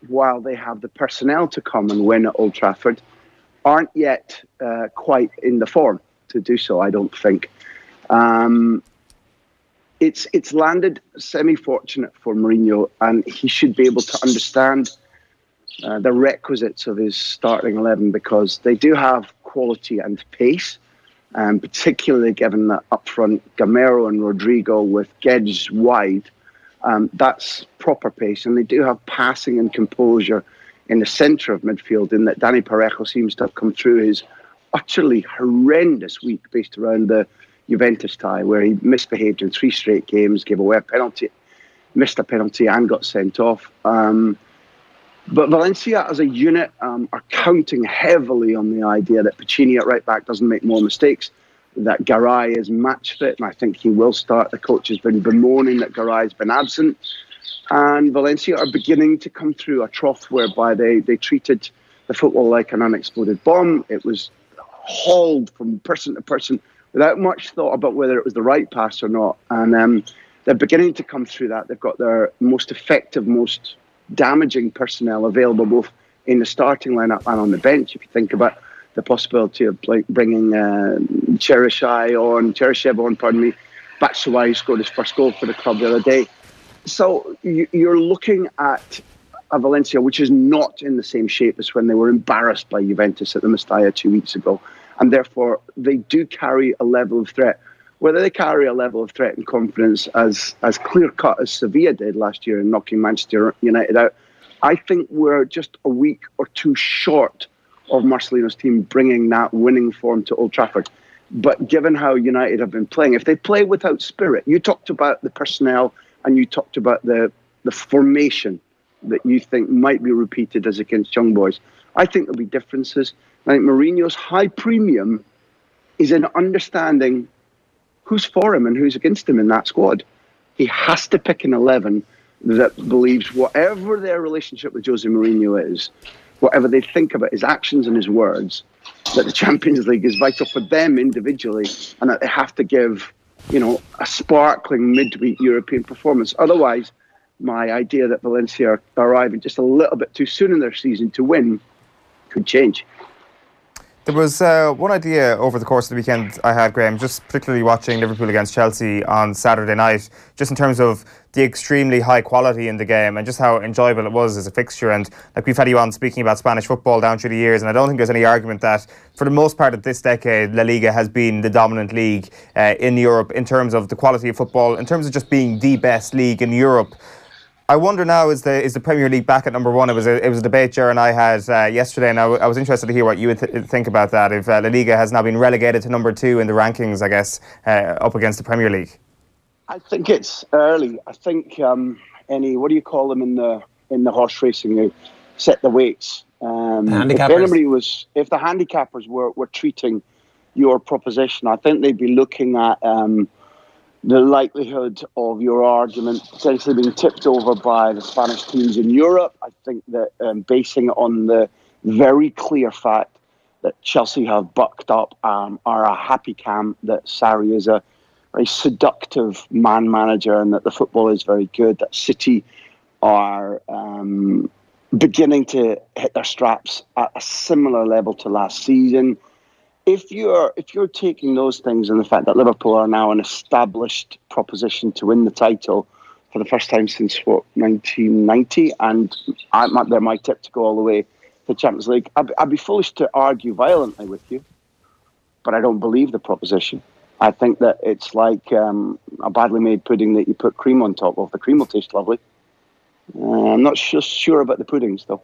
while they have the personnel to come and win at Old Trafford, aren't yet quite in the form to do so, I don't think. It's landed semi-fortunate for Mourinho, and he should be able to understand the requisites of his starting 11, because they do have quality and pace, particularly given that up front, Gamero and Rodrigo with Gedge wide, that's proper pace, and they do have passing and composure in the centre of midfield, in that Dani Parejo seems to have come through his utterly horrendous week based around the Juventus tie, where he misbehaved in 3 straight games, gave away a penalty, missed a penalty and got sent off. But Valencia as a unit are counting heavily on the idea that Piccini at right back doesn't make more mistakes, that Garay is match fit, and I think he will start. The coach has been bemoaning that Garay has been absent. And Valencia are beginning to come through a trough whereby they treated the football like an unexploded bomb. It was hauled from person to person without much thought about whether it was the right pass or not. And they're beginning to come through that. They've got their most effective, most damaging personnel available, both in the starting lineup and on the bench. If you think about the possibility of bringing Cheryshev on, Batshuayi, who scored his first goal for the club the other day. So you're looking at a Valencia which is not in the same shape as when they were embarrassed by Juventus at the Mestalla 2 weeks ago. And therefore, they do carry a level of threat. Whether they carry a level of threat and confidence as clear-cut as Sevilla did last year in knocking Manchester United out, I think we're just a week or two short of Marcelino's team bringing that winning form to Old Trafford. But given how United have been playing, if they play without spirit, you talked about the personnel and you talked about the formation that you think might be repeated as against Young Boys. I think there'll be differences. I think Mourinho's high premium is in understanding who's for him and who's against him in that squad. He has to pick an 11 that believes whatever their relationship with José Mourinho is, whatever they think about his actions and his words, that the Champions League is vital for them individually, and that they have to give, a sparkling midweek European performance. Otherwise, my idea that Valencia are arriving just a little bit too soon in their season to win could change. There was one idea over the course of the weekend I had, Graham, just particularly watching Liverpool against Chelsea on Saturday night, just in terms of the extremely high quality in the game and just how enjoyable it was as a fixture. And like we've had you on speaking about Spanish football down through the years, and I don't think there's any argument that for the most part of this decade, La Liga has been the dominant league in Europe in terms of the quality of football, in terms of just being the best league in Europe. I wonder now, is the Premier League back at number one? It was a debate Ger and I had yesterday, and I was interested to hear what you would think about that. If La Liga has now been relegated to number 2 in the rankings, I guess, up against the Premier League. I think it's early. I think what do you call them in the horse racing? You set the weights. If the handicappers were treating your proposition, I think they'd be looking at the likelihood of your argument potentially being tipped over by the Spanish teams in Europe. I think that basing it on the very clear fact that Chelsea have bucked up, are a happy camp, that Sarri is a very seductive man manager and that the football is very good, that City are beginning to hit their straps at a similar level to last season. If you're taking those things and the fact that Liverpool are now an established proposition to win the title for the first time since 1990, and they're my tip to go all the way to the Champions League, I'd be foolish to argue violently with you, but I don't believe the proposition. I think that it's like a badly made pudding that you put cream on top of. The cream will taste lovely. I'm not sure about the puddings though.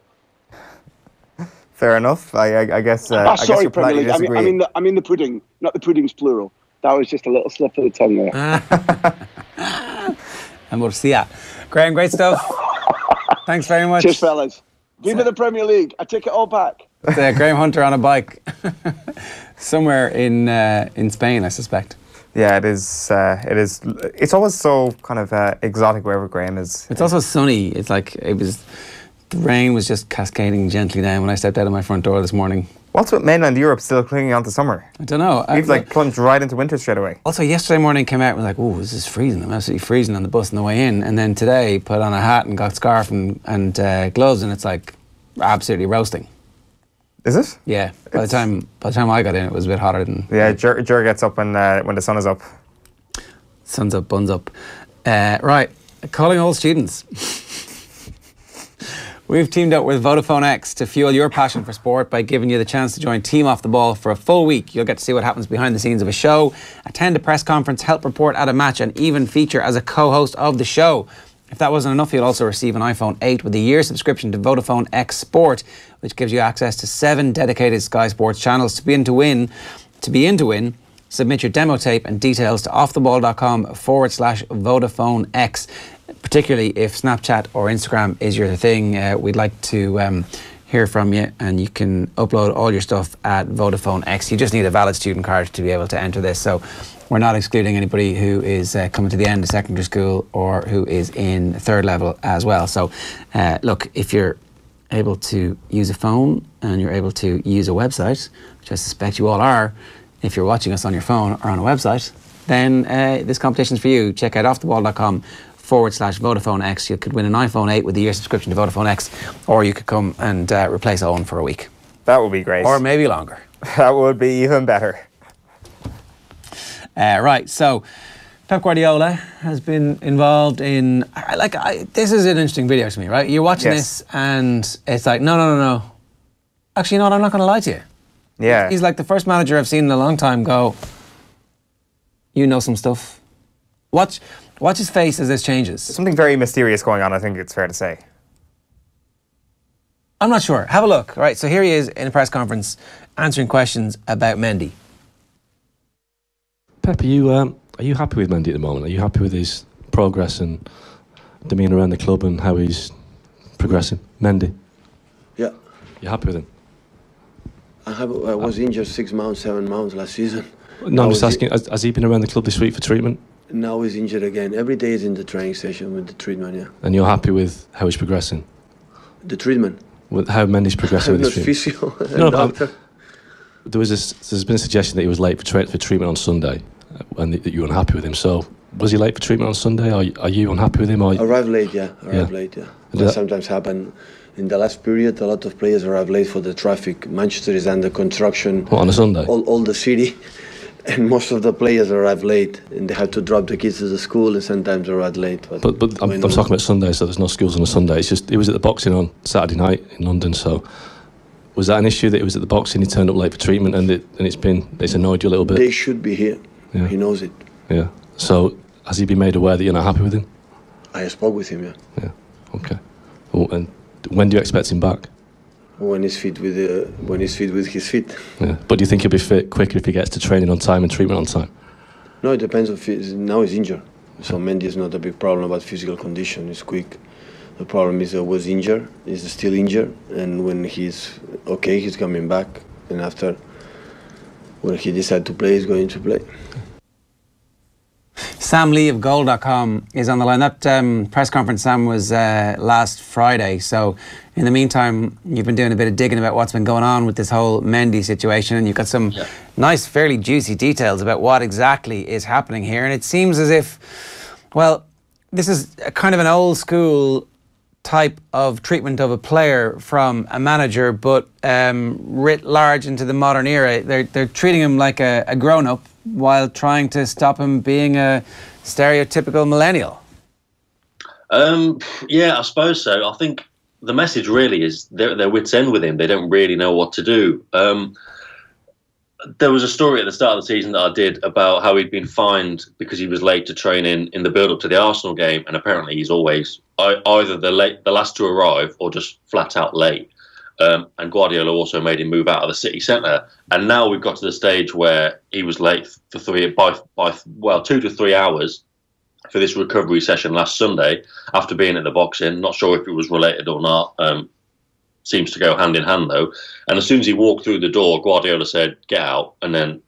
Fair enough. I guess. Sorry, I guess you're Premier League. disagree. I mean the pudding, not the puddings plural. That was just a little slip of the tongue there. And we'll see ya. Graham, great stuff. Thanks very much. Cheers, fellas. Viva the Premier League. I take it all back. Graham Hunter on a bike. Somewhere in Spain, I suspect. Yeah, it is. It's always so kind of exotic wherever Graham is. It's also sunny. It's like the rain was just cascading gently down when I stepped out of my front door this morning. What's with mainland Europe still clinging on to summer? I don't know. We've plunged right into winter straight away. Also, yesterday morning came out and was like, oh, this is freezing. I'm absolutely freezing on the bus on the way in. And then today, put on a hat and got scarf and gloves, and it's like absolutely roasting. Is it? Yeah. By the time I got in, it was a bit hotter than. Yeah, Jer gets up when the sun is up. Sun's up, buns up. Right, calling all students. We've teamed up with Vodafone X to fuel your passion for sport by giving you the chance to join Team Off the Ball for a full week. You'll get to see what happens behind the scenes of a show, attend a press conference, help report at a match, and even feature as a co-host of the show. If that wasn't enough, you'll also receive an iPhone 8 with a year subscription to Vodafone X Sport, which gives you access to 7 dedicated Sky Sports channels. To be in to win, submit your demo tape and details to offtheball.com/Vodafone X. Particularly if Snapchat or Instagram is your thing, we'd like to hear from you, and you can upload all your stuff at Vodafone X. You just need a valid student card to be able to enter this, so we're not excluding anybody who is coming to the end of secondary school or who is in third level as well. So look, if you're able to use a phone and you're able to use a website, which I suspect you all are, if you're watching us on your phone or on a website, then this competition's for you. Check out offtheball.com/Vodafone X. You could win an iPhone 8 with a year subscription to Vodafone X, or you could come and replace Owen for a week. That would be great. Or maybe longer. That would be even better. Right, so Pep Guardiola has been involved in... this is an interesting video to me, right? You're watching this and it's like, no. Actually, no, I'm not going to lie to you. Yeah. He's like the first manager I've seen in a long time go, you know some stuff. Watch his face as this changes. Something very mysterious going on, I think it's fair to say. I'm not sure. Have a look. Right, so here he is in a press conference answering questions about Mendy. Pep, are you happy with Mendy at the moment? Are you happy with his progress and demeanour around the club and how he's progressing? Mendy? Yeah. You happy with him? I was injured 6 months, 7 months last season. No, I'm just asking, has he been around the club this week for treatment? Now he's injured again. Every day he's in the training session with the treatment, yeah. And you're happy with how he's progressing? The treatment? With how Mendy's progressing with his treatment? Physio, no, doctor. There's been a suggestion that he was late for treatment on Sunday and that you were unhappy with him. So, was he late for treatment on Sunday? Are you unhappy with him? Arrived late, yeah. Late, yeah. That sometimes happen. In the last period, a lot of players arrive late for the traffic. Manchester is under construction. What, on a Sunday? All the city. And most of the players arrive late, and they have to drop the kids to the school, and sometimes arrive late. But I'm talking about Sunday, so there's no schools on a Sunday. It's just, he was at the boxing on Saturday night in London, so was that an issue that he was at the boxing, he turned up late for treatment, and it's annoyed you a little bit? They should be here. Yeah. He knows it. Yeah. So has he been made aware that you're not happy with him? I spoke with him, yeah. Yeah. Okay. Well, and when do you expect him back? When he's fit with his feet. Yeah. But do you think he'll be fit quicker if he gets to training on time and treatment on time? No, it depends on now he's injured. So Mendy is not a big problem about physical condition. He's quick. The problem is was injured. He's still injured, and when he's okay, he's coming back. And after, when he decides to play, he's going to play. Sam Lee of Goal.com is on the line. That press conference, Sam, was last Friday. So in the meantime, you've been doing a bit of digging about what's been going on with this whole Mendy situation, and you've got some nice, fairly juicy details about what exactly is happening here. And it seems as if, well, this is a kind of an old school type of treatment of a player from a manager, but writ large into the modern era. They're treating him like a grown-up while trying to stop him being a stereotypical millennial. Yeah, I suppose so. I think the message really is they're wits' end with him. They don't really know what to do. There was a story at the start of the season that I did about how he'd been fined because he was late to training in the build-up to the Arsenal game, and apparently he's always either the last to arrive or just flat out late. And Guardiola also made him move out of the city centre, and now we've got to the stage where he was late for 2 to 3 hours for this recovery session last Sunday after being at the boxing. Not sure if it was related or not. Seems to go hand in hand though. And as soon as he walked through the door, Guardiola said, "Get out," and then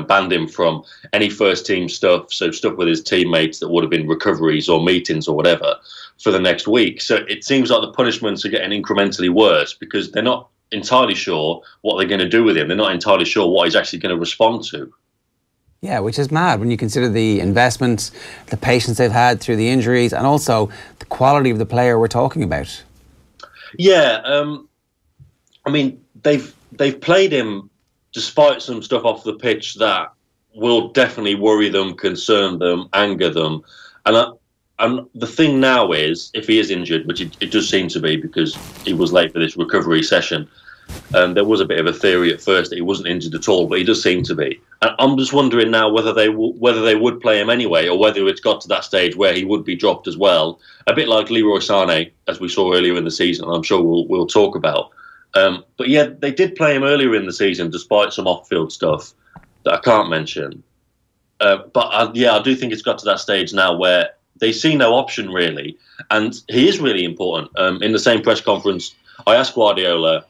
banned him from any first team stuff, so stuff with his teammates that would have been recoveries or meetings or whatever, for the next week. So it seems like the punishments are getting incrementally worse because they're not entirely sure what they're going to do with him. They're not entirely sure what he's actually going to respond to. Yeah, which is mad when you consider the investments, the patience they've had through the injuries, and also the quality of the player we're talking about. Yeah, I mean, they've played him despite some stuff off the pitch that will definitely worry them, concern them, anger them. And the thing now is, if he is injured, which it does seem to be because he was late for this recovery session, there was a bit of a theory at first that he wasn't injured at all, but he does seem to be. And I'm just wondering now whether they would play him anyway, or whether it's got to that stage where he would be dropped as well, a bit like Leroy Sané, as we saw earlier in the season, and I'm sure we'll talk about. But yeah, they did play him earlier in the season, despite some off-field stuff that I can't mention. But I do think it's got to that stage now where they see no option really, and he is really important. In the same press conference, I asked Guardiola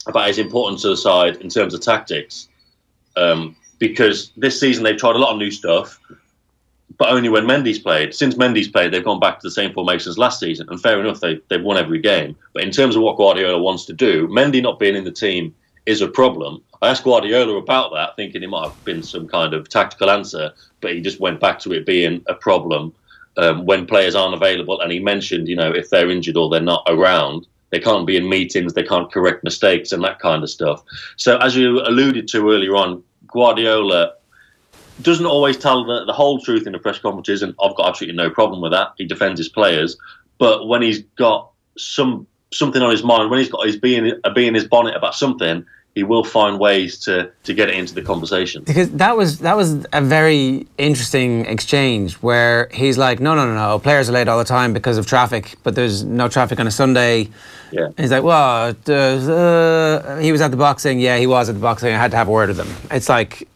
about his importance to the side in terms of tactics, because this season they've tried a lot of new stuff, but only when Mendy's played. Since Mendy's played, they've gone back to the same formations last season, and fair enough, they've won every game. But in terms of what Guardiola wants to do, Mendy not being in the team is a problem. I asked Guardiola about that, thinking it might have been some kind of tactical answer, but he just went back to it being a problem when players aren't available. And he mentioned, if they're injured or they're not around, they can't be in meetings, they can't correct mistakes and that kind of stuff. So as you alluded to earlier on, Guardiola doesn't always tell the whole truth in the press conferences, and I've got absolutely no problem with that. He defends his players. But when he's got something on his mind, when he's got his bee in his bonnet about something, he will find ways to get it into the conversation. Because that was a very interesting exchange where he's like, no, players are late all the time because of traffic, but there's no traffic on a Sunday. Yeah. And he's like, well, he was at the boxing. Yeah, he was at the boxing. I had to have a word with him. It's like,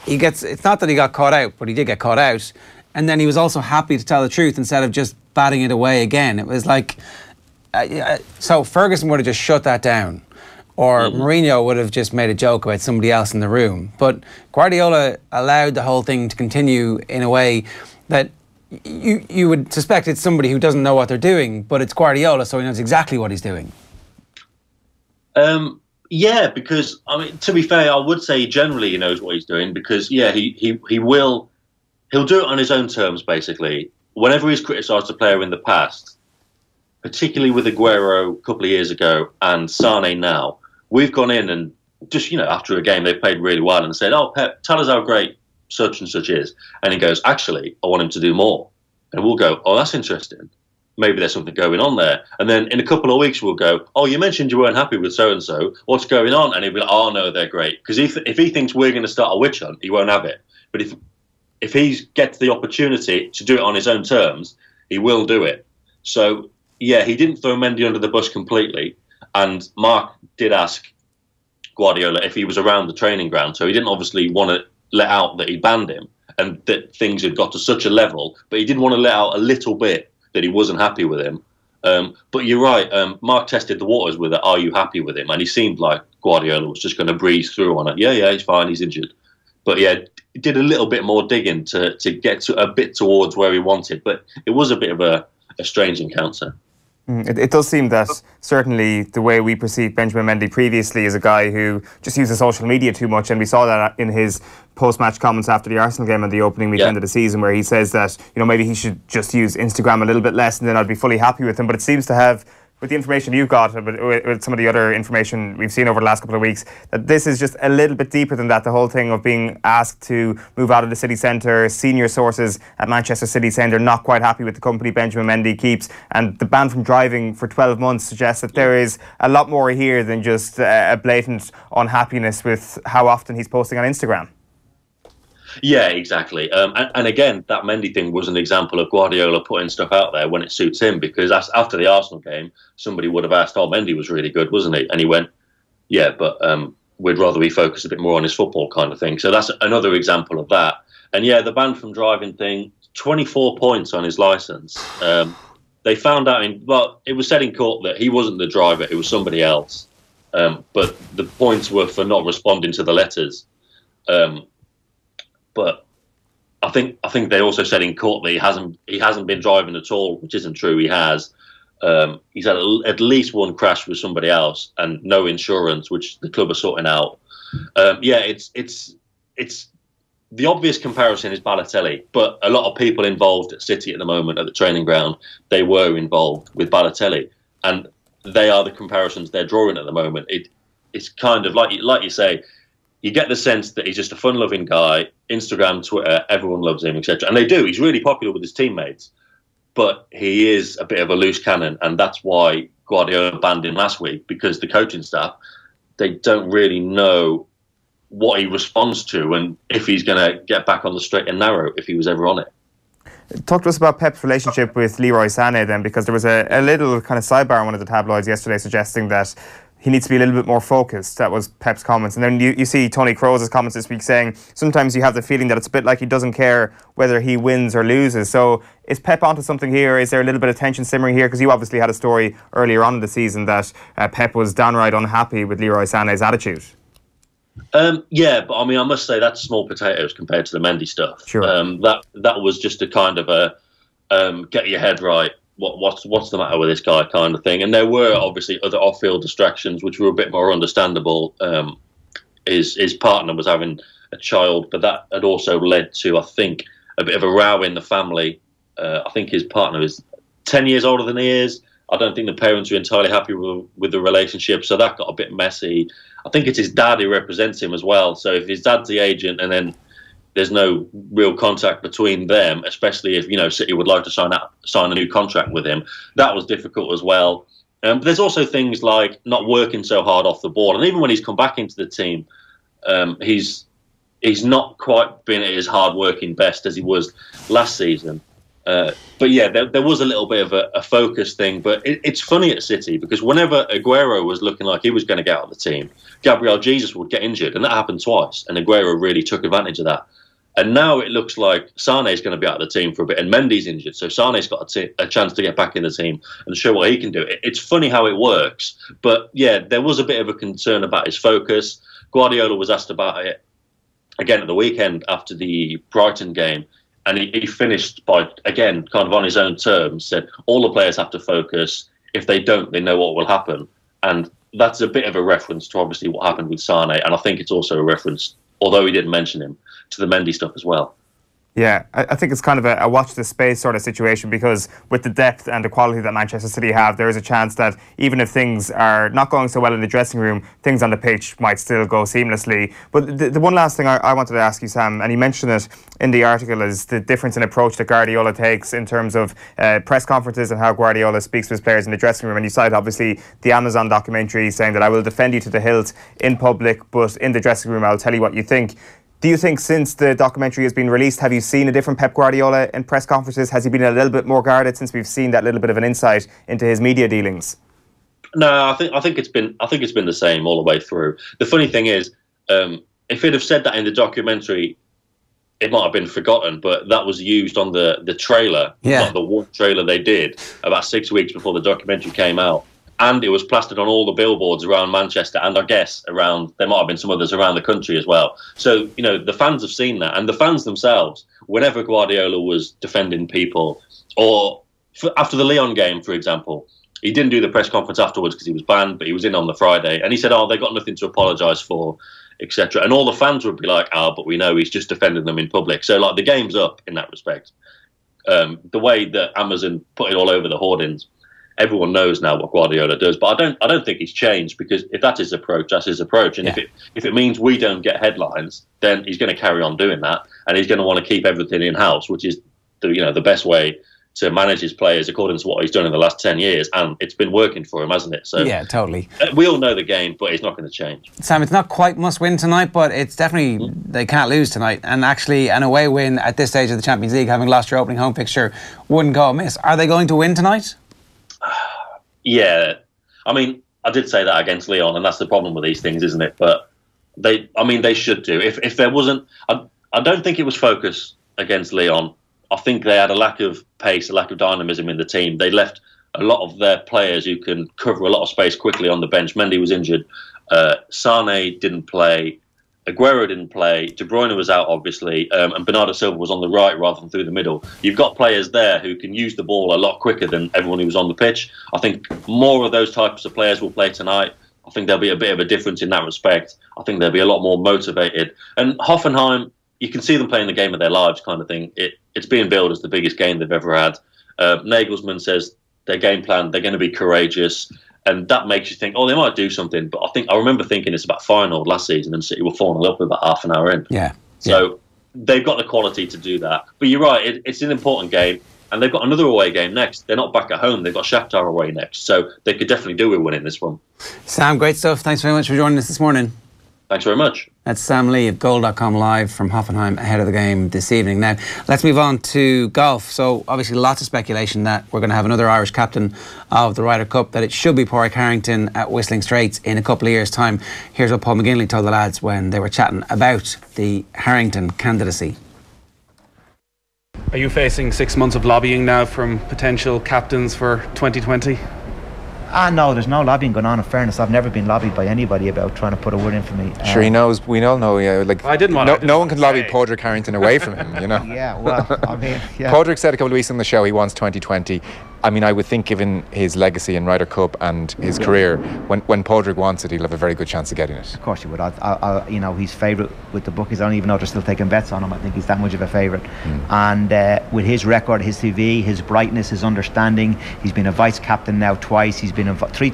it's not that he got caught out, but he did get caught out. And then he was also happy to tell the truth instead of just batting it away again. It was like, so Ferguson would have just shut that down. Or Mourinho would have just made a joke about somebody else in the room. But Guardiola allowed the whole thing to continue in a way that you would suspect it's somebody who doesn't know what they're doing, but it's Guardiola, so he knows exactly what he's doing. Yeah, because, I mean, to be fair, I would say generally he knows what he's doing because, yeah, he'll do it on his own terms, basically. Whenever he's criticised a player in the past, particularly with Aguero a couple of years ago and Sané now, we've gone in and just, after a game they've played really well and said, oh, Pep, tell us how great such and such is. And he goes, actually, I want him to do more. And we'll go, oh, that's interesting. Maybe there's something going on there. And then in a couple of weeks we'll go, oh, you mentioned you weren't happy with so-and-so. What's going on? And he'll be like, oh, no, they're great. Because if he thinks we're going to start a witch hunt, he won't have it. But if he gets the opportunity to do it on his own terms, he will do it. So, yeah, he didn't throw Mendy under the bus completely. And Mark did ask Guardiola if he was around the training ground. So he didn't obviously want to let out that he banned him and that things had got to such a level. But he did want to let out a little bit that he wasn't happy with him. But you're right. Mark tested the waters with it. Are you happy with him? And he seemed like Guardiola was just going to breeze through on it. Yeah, he's fine. He's injured. But yeah, did a little bit more digging to get to a bit towards where he wanted. But it was a bit of a strange encounter. It does seem that certainly the way we perceived Benjamin Mendy previously as a guy who just uses social media too much, and we saw that in his post-match comments after the Arsenal game on the opening weekend of the season, where he says that, you know, maybe he should just use Instagram a little bit less and then I'd be fully happy with him. But it seems to have, with the information you've got, with some of the other information we've seen over the last couple of weeks, that this is just a little bit deeper than that. The whole thing of being asked to move out of the city centre, senior sources at Manchester City saying they're not quite happy with the company Benjamin Mendy keeps, and the ban from driving for 12 months suggests that there is a lot more here than just a blatant unhappiness with how often he's posting on Instagram. Yeah, exactly. And again, that Mendy thing was an example of Guardiola putting stuff out there when it suits him, because after the Arsenal game, somebody would have asked, Mendy was really good, wasn't he? And he went, yeah, but we'd rather he focus a bit more on his football kind of thing. So that's another example of that. And yeah, the ban from driving thing, 24 points on his licence. They found out, it was said in court that he wasn't the driver, it was somebody else. But the points were for not responding to the letters. But I think they also said in court that he hasn't been driving at all, which isn't true. He has. He's had at least one crash with somebody else and no insurance, which the club are sorting out. It's the obvious comparison is Balotelli, but a lot of people involved at City at the moment at the training ground, they were involved with Balotelli, and they are the comparisons they're drawing at the moment. It's kind of like you say. You get the sense that he's just a fun-loving guy. Instagram, Twitter, everyone loves him, etc. And they do. He's really popular with his teammates. But he is a bit of a loose cannon, and that's why Guardiola banned him last week, because the coaching staff, they don't really know what he responds to and if he's going to get back on the straight and narrow if he was ever on it. Talk to us about Pep's relationship with Leroy Sané then, because there was a little kind of sidebar in one of the tabloids yesterday suggesting that he needs to be a little bit more focused. That was Pep's comments. And then you see Tony Kroos's comments this week saying sometimes you have the feeling that it's a bit like he doesn't care whether he wins or loses. So is Pep onto something here? Is there a little bit of tension simmering here? Because you obviously had a story earlier on in the season that Pep was downright unhappy with Leroy Sané's attitude. Yeah, but I mean, I must say that's small potatoes compared to the Mendy stuff. Sure. That was just a kind of a get your head right. What's the matter with this guy kind of thing. And there were obviously other off-field distractions which were a bit more understandable. His partner was having a child, but that had also led to, I think, a bit of a row in the family. I think his partner is 10 years older than he is. I don't think the parents are entirely happy with the relationship, so that got a bit messy. I think it's his dad who represents him as well. So if his dad's the agent and then there's no real contact between them, especially if, City would like to sign a new contract with him. That was difficult as well. But there's also things like not working so hard off the ball. And even when he's come back into the team, he's not quite been at his hard-working best as he was last season. But yeah, there was a little bit of a focus thing. But it's funny at City because whenever Aguero was looking like he was going to get out of the team, Gabriel Jesus would get injured. And that happened twice. And Aguero really took advantage of that. And now it looks like Sané's going to be out of the team for a bit, and Mendy's injured, so Sané's got a chance to get back in the team and show what he can do. It's funny how it works, but yeah, there was a bit of a concern about his focus. Guardiola was asked about it again at the weekend after the Brighton game, and he finished by, again, kind of on his own terms, said all the players have to focus. If they don't, they know what will happen. And that's a bit of a reference to obviously what happened with Sané, and I think it's also a reference, although he didn't mention him, to the Mendy stuff as well. Yeah, I think it's kind of a watch this space sort of situation, because with the depth and the quality that Manchester City have, there is a chance that even if things are not going so well in the dressing room, things on the pitch might still go seamlessly. But the one last thing I wanted to ask you, Sam, and you mentioned it in the article, is the difference in approach that Guardiola takes in terms of press conferences and how Guardiola speaks to his players in the dressing room. And you cite, obviously, the Amazon documentary saying that I will defend you to the hilt in public, but in the dressing room I'll tell you what you think. Do you think since the documentary has been released, have you seen a different Pep Guardiola in press conferences? Has he been a little bit more guarded since we've seen that little bit of an insight into his media dealings? No, I think it's been the same all the way through. The funny thing is, if he'd have said that in the documentary, it might have been forgotten, but that was used on the trailer, not the one trailer they did about 6 weeks before the documentary came out. and it was plastered on all the billboards around Manchester, and I guess around, there might have been some others around the country as well. So, you know, the fans have seen that, and the fans themselves, whenever Guardiola was defending people, or after the Lyon game, for example, he didn't do the press conference afterwards because he was banned, but he was in on the Friday, and he said, they got nothing to apologise for, etc. And all the fans would be like, but we know he's just defending them in public. So, like, the game's up in that respect. The way that Amazon put it all over the hoardings, everyone knows now what Guardiola does, but I don't think he's changed, because if that's his approach, that's his approach. And if it means we don't get headlines, then he's going to carry on doing that, and he's going to want to keep everything in house, which is the best way to manage his players according to what he's done in the last 10 years, and it's been working for him, hasn't it? So yeah, totally. We all know the game, but it's not going to change. Sam, it's not quite must win tonight, but it's definitely they can't lose tonight. And actually, an away win at this stage of the Champions League, having lost your opening home fixture, wouldn't go amiss. Are they going to win tonight? Yeah, I mean, I did say that against Lyon, and that's the problem with these things, isn't it? But they should do. If there wasn't, I don't think it was focus against Lyon. I think they had a lack of pace, a lack of dynamism in the team. They left a lot of their players who can cover a lot of space quickly on the bench. Mendy was injured. Sane didn't play. Aguero didn't play. De Bruyne was out, obviously. And Bernardo Silva was on the right rather than through the middle. You've got players there who can use the ball a lot quicker than everyone who was on the pitch. I think more of those types of players will play tonight. I think there'll be a bit of a difference in that respect. I think they'll be a lot more motivated. And Hoffenheim, you can see them playing the game of their lives, kind of thing. It's being billed as the biggest game they've ever had. Nagelsmann says their game plan, they're going to be courageous, and that makes you think, they might do something. But I remember thinking it's about Feyenoord last season, and City were 4-0 up about half an hour in. Yeah. So they've got the quality to do that. But you're right, it's an important game, and they've got another away game next. They're not back at home. They've got Shakhtar away next, so they could definitely do with winning this one. Sam, great stuff. Thanks very much for joining us this morning. Thanks very much. That's Sam Lee of Goal.com live from Hoffenheim ahead of the game this evening. Now, let's move on to golf. So, obviously, lots of speculation that we're going to have another Irish captain of the Ryder Cup, that it should be Pádraig Harrington at Whistling Straits in a couple of years' time. Here's what Paul McGinley told the lads when they were chatting about the Harrington candidacy. Are you facing 6 months of lobbying now from potential captains for 2020? No, there's no lobbying going on. In fairness, I've never been lobbied by anybody about trying to put a word in for me. Sure, he knows. We all know. I didn't want. No one can lobby Pádraig Harrington away from him. Yeah, well, I mean, yeah. Pádraig said a couple of weeks on the show he wants 2020. I mean, I would think, given his legacy in Ryder Cup and his career, when Pádraig wants it, he'll have a very good chance of getting it. Of course he would. He's favourite with the bookies. I don't even know if they're still taking bets on him. I think he's that much of a favourite. And with his record, his CV, his brightness, his understanding, he's been a vice captain now twice. He's been three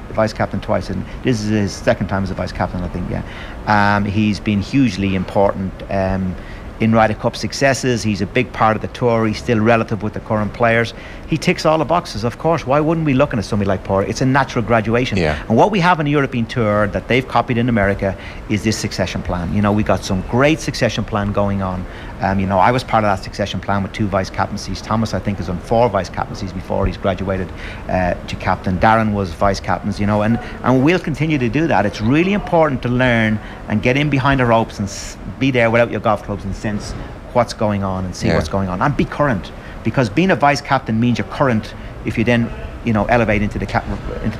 vice captain twice, and this is his second time as a vice captain, I think. Yeah, he's been hugely important in Ryder Cup successes. He's a big part of the tour. He's still relative with the current players. He ticks all the boxes, of course. Why wouldn't we looking at somebody like Pádraig? It's a natural graduation. Yeah. And what we have in the European Tour that they've copied in America is this succession plan. We got some great succession plan going on. I was part of that succession plan with 2 vice captaincies. Thomas, I think, is on 4 vice captaincies before he's graduated to captain. Darren was vice captains, and we'll continue to do that. It's really important to learn and get in behind the ropes and be there without your golf clubs and sense what's going on and see what's going on and be current, because being a vice captain means you're current if you then elevate into the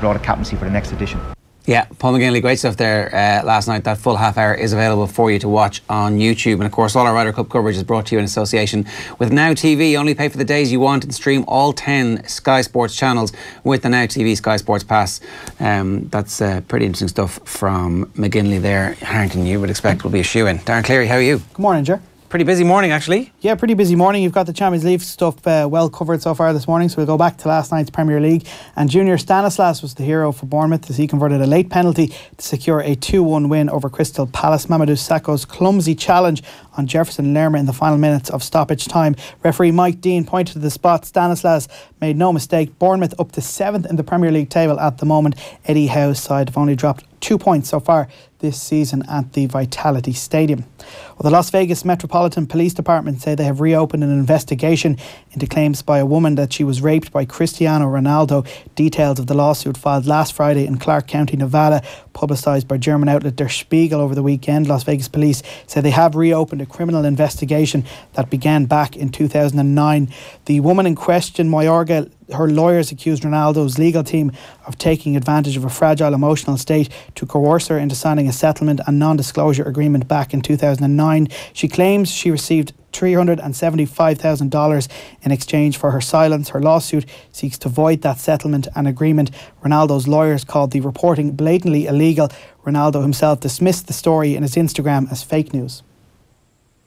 broader captaincy for the next edition. Yeah, Paul McGinley, great stuff there last night. That full half hour is available for you to watch on YouTube. And of course, all our Ryder Cup coverage is brought to you in association with Now TV. Only pay for the days you want and stream all 10 Sky Sports channels with the Now TV Sky Sports Pass. That's pretty interesting stuff from McGinley there. Harrington, you would expect, will be a shoe-in. Darren Cleary, how are you? Good morning, Ger. Pretty busy morning, actually. Yeah, pretty busy morning. You've got the Champions League stuff well covered so far this morning, so we'll go back to last night's Premier League. And Junior Stanislas was the hero for Bournemouth as he converted a late penalty to secure a 2-1 win over Crystal Palace. Mamadou Sakho's clumsy challenge on Jefferson Lerma in the final minutes of stoppage time. Referee Mike Dean pointed to the spot. Stanislas made no mistake. Bournemouth up to 7th in the Premier League table at the moment. Eddie Howe's side have only dropped 2 points so far this season at the Vitality Stadium. Well, the Las Vegas Metropolitan Police Department say they have reopened an investigation into claims by a woman that she was raped by Cristiano Ronaldo. Details of the lawsuit filed last Friday in Clark County, Nevada, publicised by German outlet Der Spiegel over the weekend. Las Vegas police say they have reopened a criminal investigation that began back in 2009. The woman in question, Mayorga her lawyers accused Ronaldo's legal team of taking advantage of a fragile emotional state to coerce her into signing a settlement and non-disclosure agreement back in 2009. She claims she received $375,000 in exchange for her silence. Her lawsuit seeks to void that settlement and agreement. Ronaldo's lawyers called the reporting blatantly illegal. Ronaldo himself dismissed the story in his Instagram as fake news.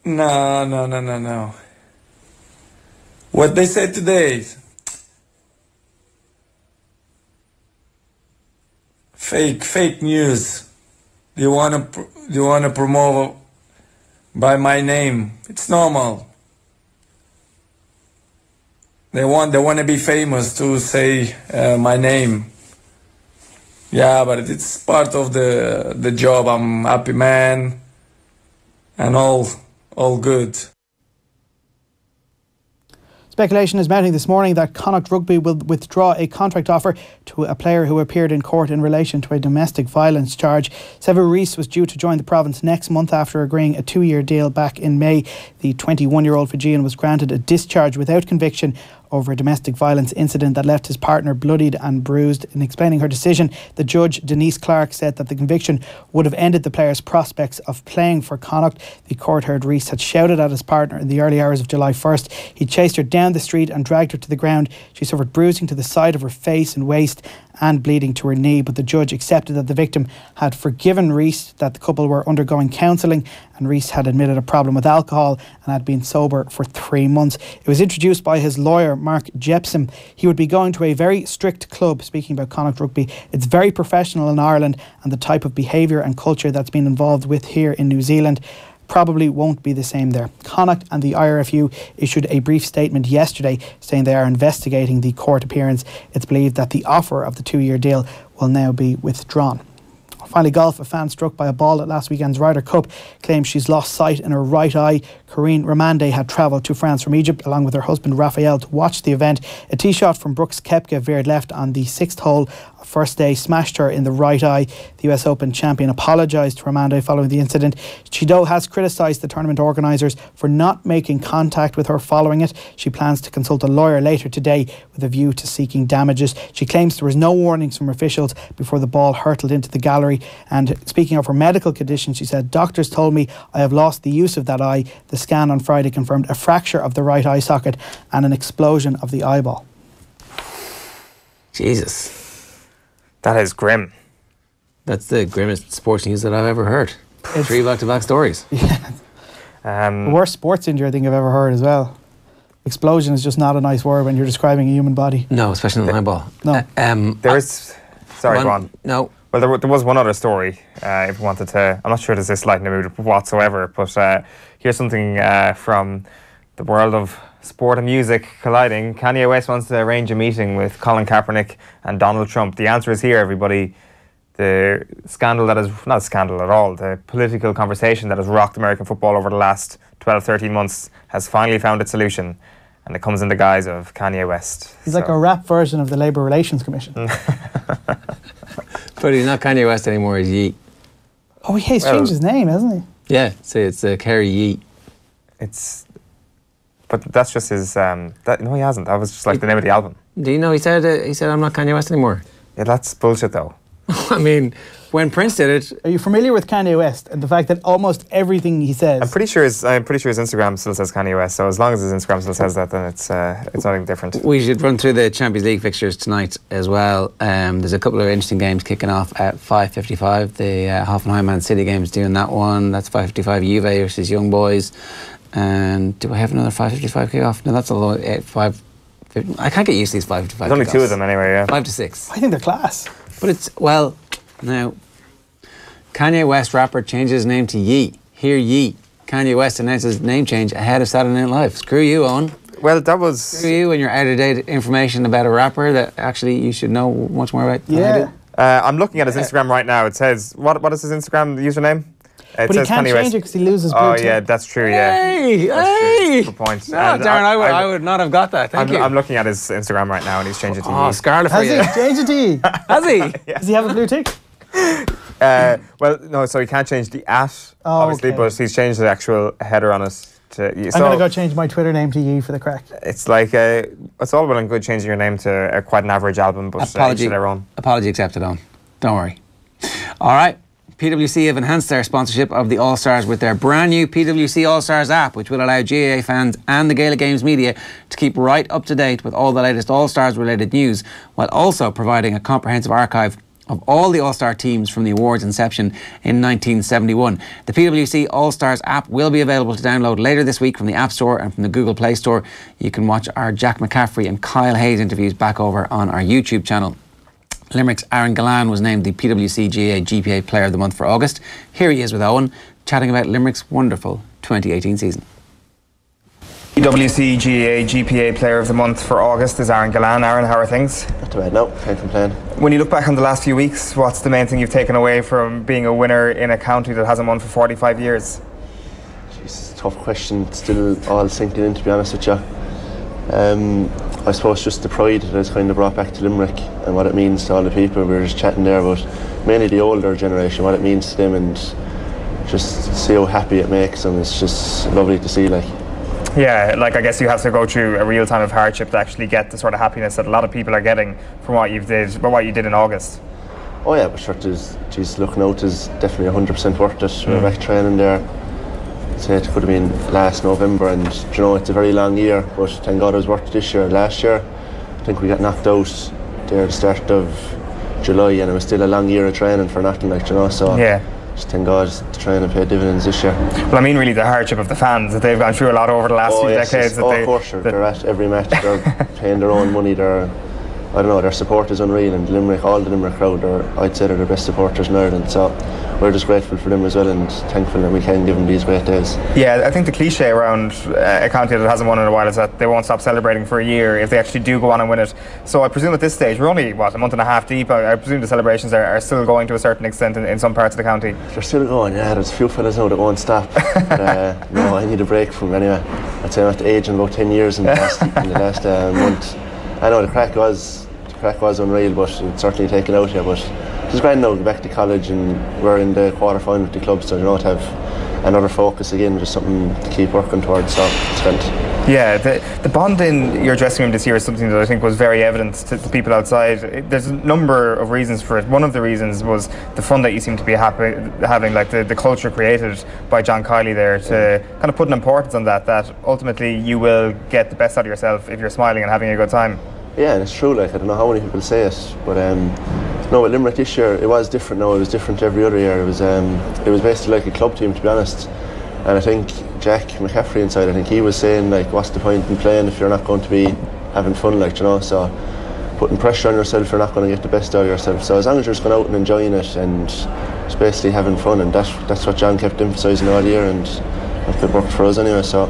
No. What they said today, fake news. You wanna promote by my name? It's normal. They want to be famous to say my name. Yeah, but it's part of the job. I'm happy man, and all good. Speculation is mounting this morning that Connacht Rugby will withdraw a contract offer to a player who appeared in court in relation to a domestic violence charge. Sevu Reece was due to join the province next month after agreeing a 2-year deal back in May. The 21-year-old Fijian was granted a discharge without conviction over a domestic violence incident that left his partner bloodied and bruised. In explaining her decision, the judge, Denise Clark, said that the conviction would have ended the player's prospects of playing for Connacht. The court heard Reece had shouted at his partner in the early hours of July 1st. He chased her down the street and dragged her to the ground. She suffered bruising to the side of her face and waist and bleeding to her knee, but the judge accepted that the victim had forgiven Reece, that the couple were undergoing counselling, and Reece had admitted a problem with alcohol and had been sober for 3 months. It was introduced by his lawyer, Mark Jepson. He would be going to a very strict club, speaking about Connacht Rugby. It's very professional in Ireland, and the type of behaviour and culture that's been involved with here in New Zealand probably won't be the same there. Connacht and the IRFU issued a brief statement yesterday saying they are investigating the court appearance. It's believed that the offer of the 2-year deal will now be withdrawn. Finally, golf. A fan struck by a ball at last weekend's Ryder Cup claims she's lost sight in her right eye. Corinne Ramande had travelled to France from Egypt along with her husband Raphael to watch the event. A tee shot from Brooks Koepka veered left on the 6th hole. First day smashed her in the right eye. The US Open champion apologised to Ramande following the incident. Chido has criticised the tournament organisers for not making contact with her following it. She plans to consult a lawyer later today with a view to seeking damages. She claims there was no warnings from officials before the ball hurtled into the gallery. And speaking of her medical condition, she said, "Doctors told me I have lost the use of that eye. The scan on Friday confirmed a fracture of the right eye socket and an explosion of the eyeball." Jesus. That is grim. That's the grimmest sports news that I've ever heard. 3 back-to-back stories. The worst sports injury I think I've ever heard as well. Explosion is just not a nice word when you're describing a human body. No, especially an eyeball. No. There is... Sorry, go on. No. Well, there was one other story, if you wanted to... I'm not sure there's this lighten the mood whatsoever, but here's something from the world of sport and music colliding. Kanye West wants to arrange a meeting with Colin Kaepernick and Donald Trump. The answer is here, everybody. The scandal that is... Not a scandal at all. The political conversation that has rocked American football over the last 12, 13 months has finally found its solution. And it comes in the guise of Kanye West. He's like a rap version of the Labour Relations Commission. But he's not Kanye West anymore, he's Yeet. Oh, he's changed his name, hasn't he? Yeah, say it's Kerry Yeet. It's... But that's just his... no, he hasn't. That was just like the name of the album. Do you know he said I'm not Kanye West anymore? Yeah, that's bullshit though. I mean, when Prince did it... Are you familiar with Kanye West and the fact that almost everything he says... I'm pretty sure his Instagram still says Kanye West, so as long as his Instagram still says that, then it's nothing different. We should run through the Champions League fixtures tonight as well. There's a couple of interesting games kicking off at 5:55. The Hoffenheim Man City game's doing that one. That's 5:55. Juve versus Young Boys. And do I have another 5:55 kick-off? No, that's a lot. 5:50. I can't get used to these 5:55. There's only 2 of them anyway, yeah. 5 to 6. I think they're class. But it's, well, now, Kanye West rapper changes his name to Yeet. Hear Yeet. Kanye West announces name change ahead of Saturday Night Live. Screw you, Owen. Well, that was... Screw you and your out-of-date information about a rapper that actually you should know much more about than I do. I'm looking at his Instagram right now. It says... What is his Instagram username? But he can't change it because he loses blue. Oh, yeah, that's true, yeah. Hey! Good point. No, Darren, I would not have got that. Thank you. I'm looking at his Instagram right now and he's changed it to Oh, Scarlet for you. Has he changed it to you? Has he? Yeah. Does he have a blue tick? Well, no, so he can't change the @ obviously, okay. but he's changed the actual header on it I'm going to go change my Twitter name to Yee for the crack. It's like it's all well and good changing your name to quite an average album, but apology accepted on. Don't worry. All right. PwC have enhanced their sponsorship of the All-Stars with their brand new PwC All-Stars app, which will allow GAA fans and the Gaelic Games media to keep right up to date with all the latest All-Stars related news, while also providing a comprehensive archive of all the All-Star teams from the awards inception in 1971. The PwC All-Stars app will be available to download later this week from the App Store and from the Google Play Store. You can watch our Jack McCaffrey and Kyle Hayes interviews back over on our YouTube channel. Limerick's Aaron Gillane was named the PwC GAA GPA Player of the Month for August. Here he is with Owen, chatting about Limerick's wonderful 2018 season. PwC GAA GPA Player of the Month for August is Aaron Gillane. Aaron, how are things? Not too bad, no, can't complain. When you look back on the last few weeks, what's the main thing you've taken away from being a winner in a county that hasn't won for 45 years? Jeez, tough question, still all sinking in, to be honest with you. I suppose just the pride that it's kind of brought back to Limerick and what it means to all the people. We were just chatting there about mainly the older generation, what it means to them, and just see how happy it makes them. It's just lovely to see, like. Yeah, like I guess you have to go through a real time of hardship to actually get the sort of happiness that a lot of people are getting from what you did in August. Oh yeah, but sure, geez, looking out is definitely 100% worth it. We're back training there. Say it could have been last November, and you know, it's a very long year, but thank God it was worth it this year. Last year I think we got knocked out there at the start of July, and it was still a long year of training for nothing, like, you know, so yeah, just thank God the training paid dividends this year. Well, I mean really the hardship of the fans, that they've gone through a lot over the last few decades. Of course, they're at every match, they're paying their own money, I don't know, their support is unreal, and Limerick, all the Limerick crowd, I'd say they're the best supporters in Ireland, so we're just grateful for them as well, and thankful that we can give them these great days. Yeah, I think the cliche around a county that hasn't won in a while is that they won't stop celebrating for a year if they actually do go on and win it. So I presume at this stage, we're only, a month and a half deep, I presume the celebrations are still going to a certain extent in some parts of the county. They're still going, yeah, there's a few fellas now that won't stop. But, no, I need a break from anyway. I'd say I'm at the age in about 10 years in the last month. I know the crack was unreal, but it's certainly taken out here, but it's grand now to go back to college, and we're in the quarter-final with the club, so you know, to have another focus again, just something to keep working towards, so it's grand. Yeah, the bond in your dressing room this year is something that I think was very evident to the people outside. There's a number of reasons for it. One of the reasons was the fun that you seem to be having, like the culture created by John Kiley there, to kind of put an importance on that ultimately you will get the best out of yourself if you're smiling and having a good time. Yeah, and it's true, like, I don't know how many people say it, but no, at Limerick this year it was different. No, it was different every other year. It was basically like a club team, to be honest. And I think Jack McCaffrey inside, I think he was saying, like, what's the point in playing if you're not going to be having fun, like, you know, so putting pressure on yourself, you're not going to get the best out of yourself. So as long as you're just going out and enjoying it and just basically having fun, and that's what John kept emphasising all year, and it worked for us anyway, so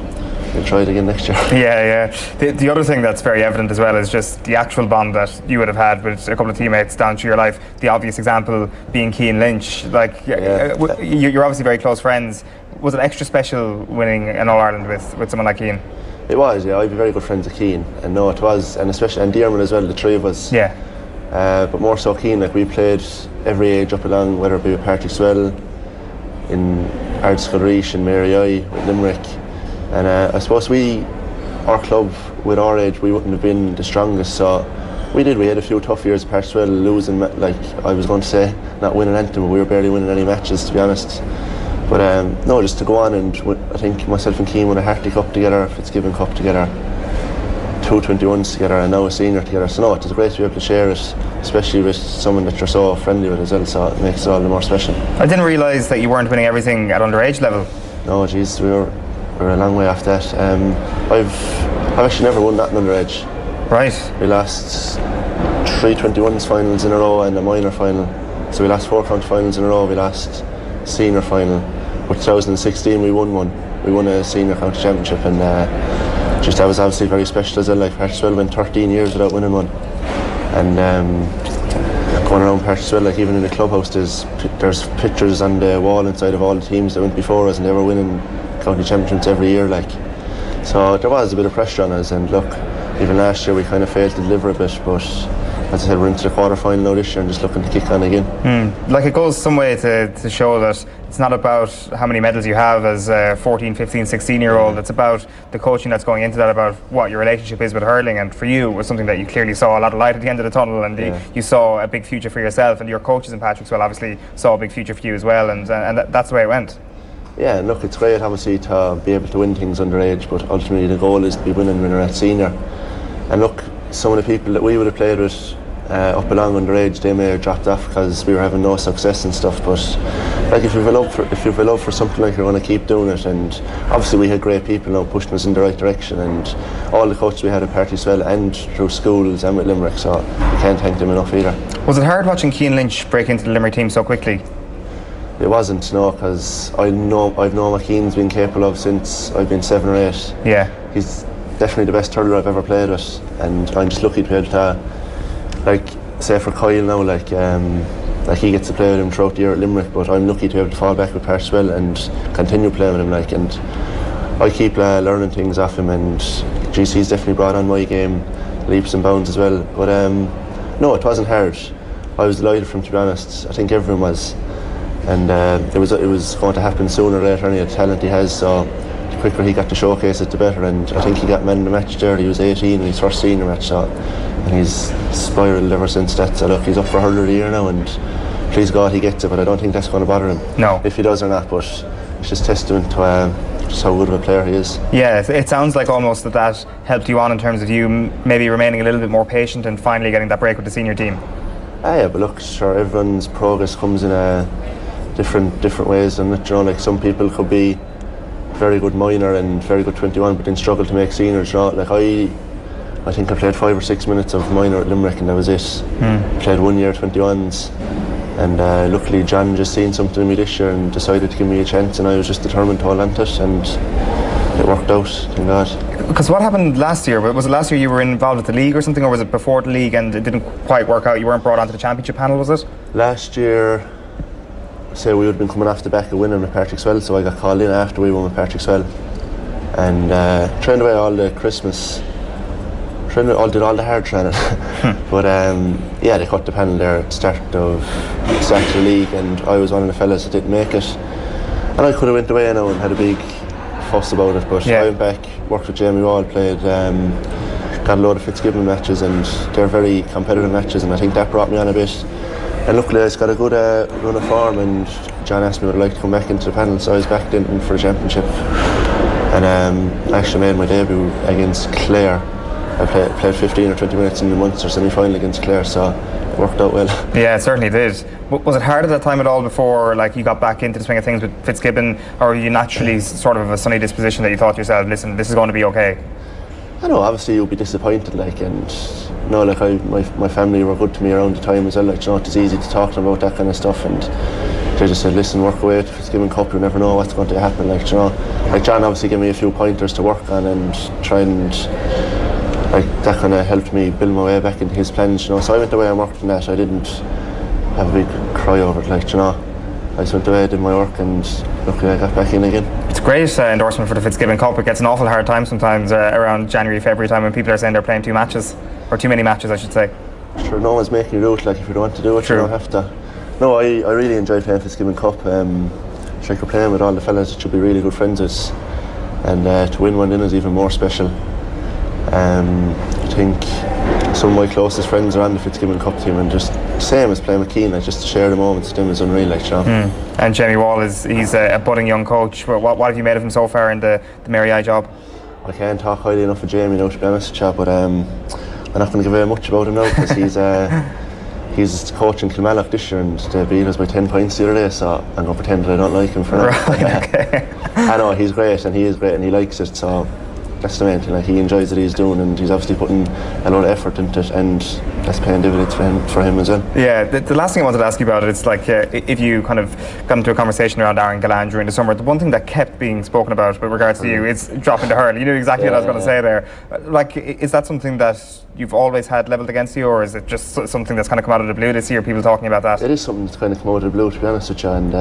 we'll try it again next year. Yeah. The other thing that's very evident as well is just the actual bond that you would have had with a couple of teammates down through your life. The obvious example being Cian Lynch. Like, you're obviously very close friends. Was it extra special winning an All-Ireland with someone like Cian? It was, yeah. I'd be very good friends with Cian, and no, it was, and especially and Diarmuid as well. The three of us. Yeah. But more so Cian. Like, we played every age up along, whether it be with Partick Swell, in Ardscoilreach, in Mary I, with Limerick. And I suppose our club, with our age, we wouldn't have been the strongest, so we had a few tough years at Partick, losing, like I was going to say, not winning anything, but we were barely winning any matches, to be honest. But no, just to go on, and I think myself and Cian won a Hartley Cup together, Fitzgibbon Cup together, 2 21s together, and now a senior together. So no, it was great to be able to share it, especially with someone that you're so friendly with as well, so it makes it all the more special. I didn't realise that you weren't winning everything at underage level. No, geez, we're a long way off that. I've actually never won that in underage. Right. We lost 3 21s finals in a row and a minor final. So we lost 4 county finals in a row. We lost senior final. But 2016 we won one. We won a senior county championship, and just that was obviously very special as well. Like, Partick went 13 years without winning one. And going around Partick, like, even in the clubhouse, there's pictures on the wall inside of all the teams that went before us, and they were winning county championships every year, like, so there was a bit of pressure on us. And look, even last year we kind of failed to deliver a bit, but as I said, we're into the quarter-final now this year and just looking to kick on again. Like, it goes some way to show that it's not about how many medals you have as a 14, 15, 16-year-old. It's about the coaching that's going into that, about what your relationship is with hurling. And for you, it was something that you clearly saw a lot of light at the end of the tunnel, and you saw a big future for yourself, and your coaches in Patrickswell obviously saw a big future for you as well, and that's the way it went. Yeah, and look, it's great obviously to be able to win things underage, but ultimately the goal is to be winning when you're at senior. And look, some of the people that we would have played with up along underage, they may have dropped off because we were having no success and stuff, but like, if you've a love for something, like, you're going to keep doing it. And obviously we had great people now pushing us in the right direction, and all the coaches we had at Patrickswell and through schools and with Limerick, so we can't thank them enough either. Was it hard watching Cian Lynch break into the Limerick team so quickly? It wasn't, no, because I've known what Cian's been capable of since I've been 7 or 8. Yeah. He's definitely the best hurler I've ever played with, and I'm just lucky to be able to, like, say for Kyle now, like he gets to play with him throughout the year at Limerick, but I'm lucky to be able to fall back with Patrickswell and continue playing with him, like, and I keep learning things off him, and he's definitely brought on my game leaps and bounds as well. But no, it wasn't hard. I was delighted for him, to be honest. I think everyone was, and it was going to happen sooner or later. Any talent he has, so the quicker he got to showcase it, the better. And I think he got man of the match there. He was 18 in his first senior match, so, and he's spiralled ever since that. So look, he's up for hurler of the year now, and please God he gets it, but I don't think that's going to bother him. No. If he does or not, but it's just testament to just how good of a player he is. Yeah, it sounds like almost that helped you on in terms of you maybe remaining a little bit more patient and finally getting that break with the senior team. Yeah, but look, sure, everyone's progress comes in different ways, and you know, like, some people could be very good minor and very good 21, but then struggle to make seniors. You know, like, I think I played 5 or 6 minutes of minor at Limerick, and that was it. Played 1 year 21s, and luckily John just seen something in me this year and decided to give me a chance, and I was just determined to hold on to it, and it worked out, thank God. Because what happened last year? Was it last year you were involved with the league or something, or was it before the league and it didn't quite work out? You weren't brought onto the championship panel, was it? Last year, say we would have been coming off the back of winning with Patrickswell, so I got called in after we won with Patrickswell, and trained away all the Christmas, did all the hard training. But yeah, they cut the panel there at the start of the league, and I was one of the fellas that didn't make it, and I could have went away now and had a big fuss about it, but I went back, worked with Jamie Wall, played, got a load of Fitzgibbon matches, and they're very competitive matches, and I think that brought me on a bit. And luckily I just got a good run of form, and John asked me would I like to come back into the panel, so I was back in for a championship, and I actually made my debut against Clare. I played 15 or 20 minutes in the Munster semi-final against Clare, so it worked out well. Yeah, it certainly did. Was it hard at that time at all before, like, you got back into the swing of things with Fitzgibbon, or were you naturally sort of a sunny disposition that you thought to yourself, listen, this is going to be okay? I know, obviously you'll be disappointed, like, and no, like, my family were good to me around the time as well, like, you know, it's easy to talk to them about that kind of stuff, and they just said, listen, work away at the Fitzgibbon Cup, you never know what's going to happen, like, you know. Like, John obviously gave me a few pointers to work on and try and, like, that kind of helped me build my way back into his plans, you know. So I went away and worked on that. I didn't have a big cry over it, like, you know. I just went away, did my work, and luckily I got back in again. It's a great endorsement for the Fitzgibbon Cup. It gets an awful hard time sometimes around January, February time when people are saying they're playing 2 matches, or too many matches, I should say. Sure, no one's making you do it, like, if you don't want to do it, you don't have to. No, I really enjoy playing Fitzgibbon Cup. It's like you're playing with all the fellas that you'll be really good friends with, and to win one then is even more special. I think some of my closest friends are on the Fitzgibbon Cup team, and just same as playing with Keane, like, just to share the moments with them is unreal, like, you know. And Jamie Wall he's a budding young coach. What have you made of him so far in the Mary I job? I can't talk highly enough of Jamie now, to be honest, but I'm not going to give away much about him now, because he's coaching Kilmallock this year, and they beat us by 10 points the other day, so I'm going to pretend that I don't like him for now. Right, okay. I know, he's great, and he is great, and he likes it, so that's the main thing. Like, he enjoys what he's doing, and he's obviously putting a lot of effort into it, and that's paying dividends for him as well. Yeah, the last thing I wanted to ask you about, it's like if you kind of got into a conversation around Aaron Gillane during the summer, the one thing that kept being spoken about with regards to you is dropping the hurl. You knew exactly what I was going to say there. Like, is that something that you've always had levelled against you, or is it just something that's kind of come out of the blue this year, people talking about that? It is something that's kind of come out of the blue, to be honest with you, and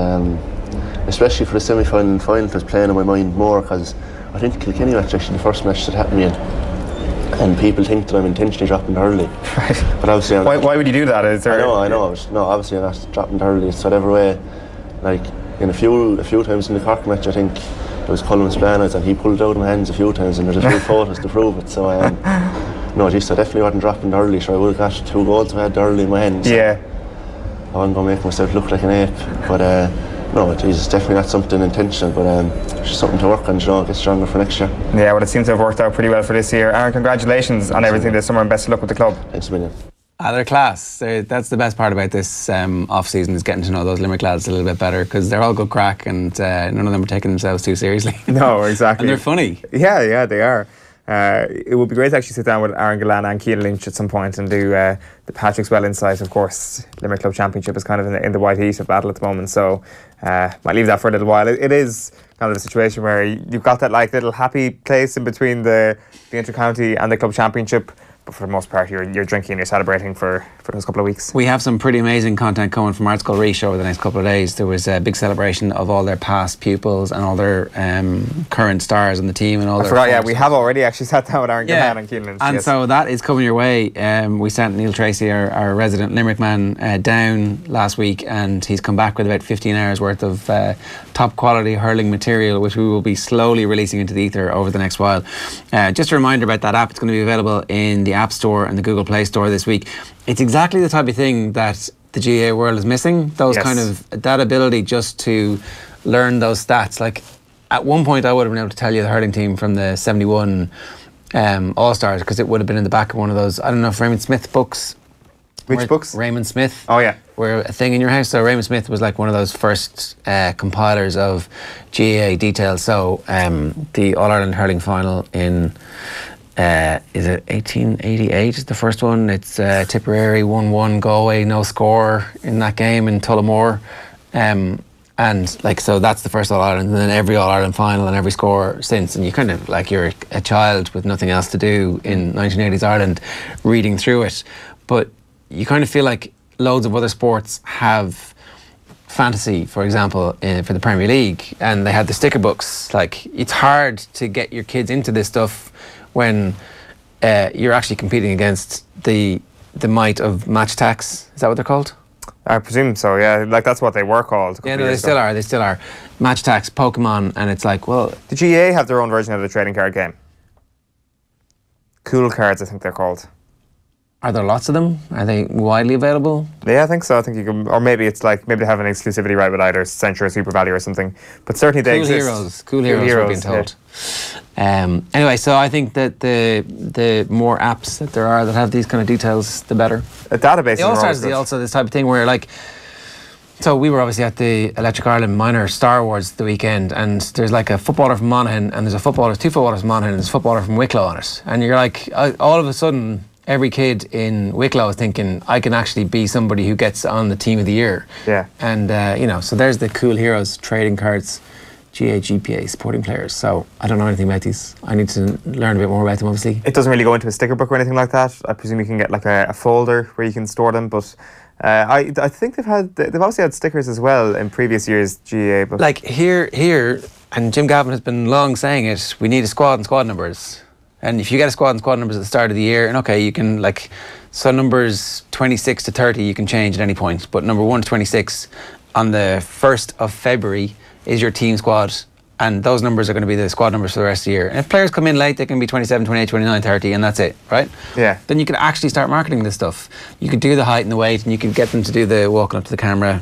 especially for the semi-final and final, it was playing in my mind more, because I think Kilkenny match, actually the first match that happened in, and people think that I'm intentionally dropping the hurley. Right. But obviously, why would you do that? Is there? I know. No, obviously I'm not dropping the hurley. It's whatever way. Like in a few times in the Cork match, I think it was Cullen's Planet, and he pulled it out of my hands a few times, and there's a few photos to prove it. So no, I definitely wasn't dropping the hurley. Sure, I would have got 2 goals if I had the hurley in my hands. Yeah. I wasn't going to make myself look like an ape, but no, it's definitely not something intentional, but it's just something to work on, get stronger for next year. Yeah, well, it seems to have worked out pretty well for this year. Aaron, congratulations on everything this summer, and best of luck with the club. Thanks a million. They're class. That's the best part about this off-season, is getting to know those Limerick lads a little bit better, because they're all good crack, and none of them are taking themselves too seriously. No, exactly. And they're funny. Yeah, they are. It would be great to actually sit down with Aaron Gillane and Cian Lynch at some point and do the Patrick's Well insight. Of course, Limerick Club Championship is kind of in the white heat of battle at the moment, so might leave that for a little while. It is kind of a situation where you've got that like little happy place in between the Inter-County and the Club Championship, but for the most part you're drinking and you're celebrating for those couple of weeks. We have some pretty amazing content coming from Arts School Reach over the next couple of days. There was a big celebration of all their past pupils and all their current stars on the team and all. I forgot. We have already actually sat down with Aaron Gillane and Cian Lynch. And so that is coming your way. We sent Neil Tracy, our resident Limerick man, down last week, and he's come back with about 15 hours worth of top quality hurling material, which we will be slowly releasing into the ether over the next while. Just a reminder about that app. It's going to be available in the App Store and the Google Play Store this week. It's exactly the type of thing that the GAA world is missing. Those kind of, that ability just to learn those stats. Like at one point I would have been able to tell you the hurling team from the 71 All-Stars, because it would have been in the back of one of those, I don't know if Raymond Smith books. Which books? Raymond Smith. Oh yeah. Were a thing in your house. So Raymond Smith was like one of those first compilers of GAA details. So the All-Ireland hurling final in is it 1888 is the first one. It's Tipperary 1-1 Galway, no score in that game in Tullamore, and like, so that's the first All-Ireland, and then every All-Ireland final and every score since, and you kind of like, you're a child with nothing else to do in 1980s Ireland reading through it. But you kind of feel like loads of other sports have fantasy, for example, for the Premier League, and they had the sticker books. Like, it's hard to get your kids into this stuff when you're actually competing against the might of match tax. Is that what they're called? I presume so, yeah. Like, that's what they were called. Yeah, no, they still are. Match tax, Pokemon, and it's like, well... The GAA have their own version of the trading card game. Cool cards, I think they're called. Are there lots of them? Are they widely available? Yeah, I think so. I think you can, or maybe it's like, maybe they have an exclusivity right with either Century or Super Value or something. But certainly they exist. Cool heroes, we're being told. Yeah. Anyway, so I think that the more apps that there are that have these kind of details, the better. A database the All-Stars is also this type of thing where, like, so we were obviously at the Electric Ireland Minor Star Awards the weekend, and there's like a footballer from Monaghan, and there's two footballers from Monaghan, and there's a footballer from Wicklow on it. And you're like, all of a sudden, every kid in Wicklow is thinking, I can actually be somebody who gets on the team of the year. Yeah. And, so there's the Cool Heroes trading cards, GPA supporting players. So I don't know anything about these. I need to learn a bit more about them, obviously. It doesn't really go into a sticker book or anything like that. I presume you can get like a folder where you can store them, but I think they've obviously had stickers as well in previous years, GAA. But like here, and Jim Gavin has been long saying it, we need a squad and squad numbers. And if you get a squad and squad numbers at the start of the year, and okay, you can like, so numbers 26 to 30 you can change at any point, but number 1 to 26 on the 1st of February is your team squad, and those numbers are going to be the squad numbers for the rest of the year. And if players come in late, they can be 27, 28, 29, 30, and that's it, right? Yeah. Then you can actually start marketing this stuff. You could do the height and the weight, and you could get them to do the walking up to the camera,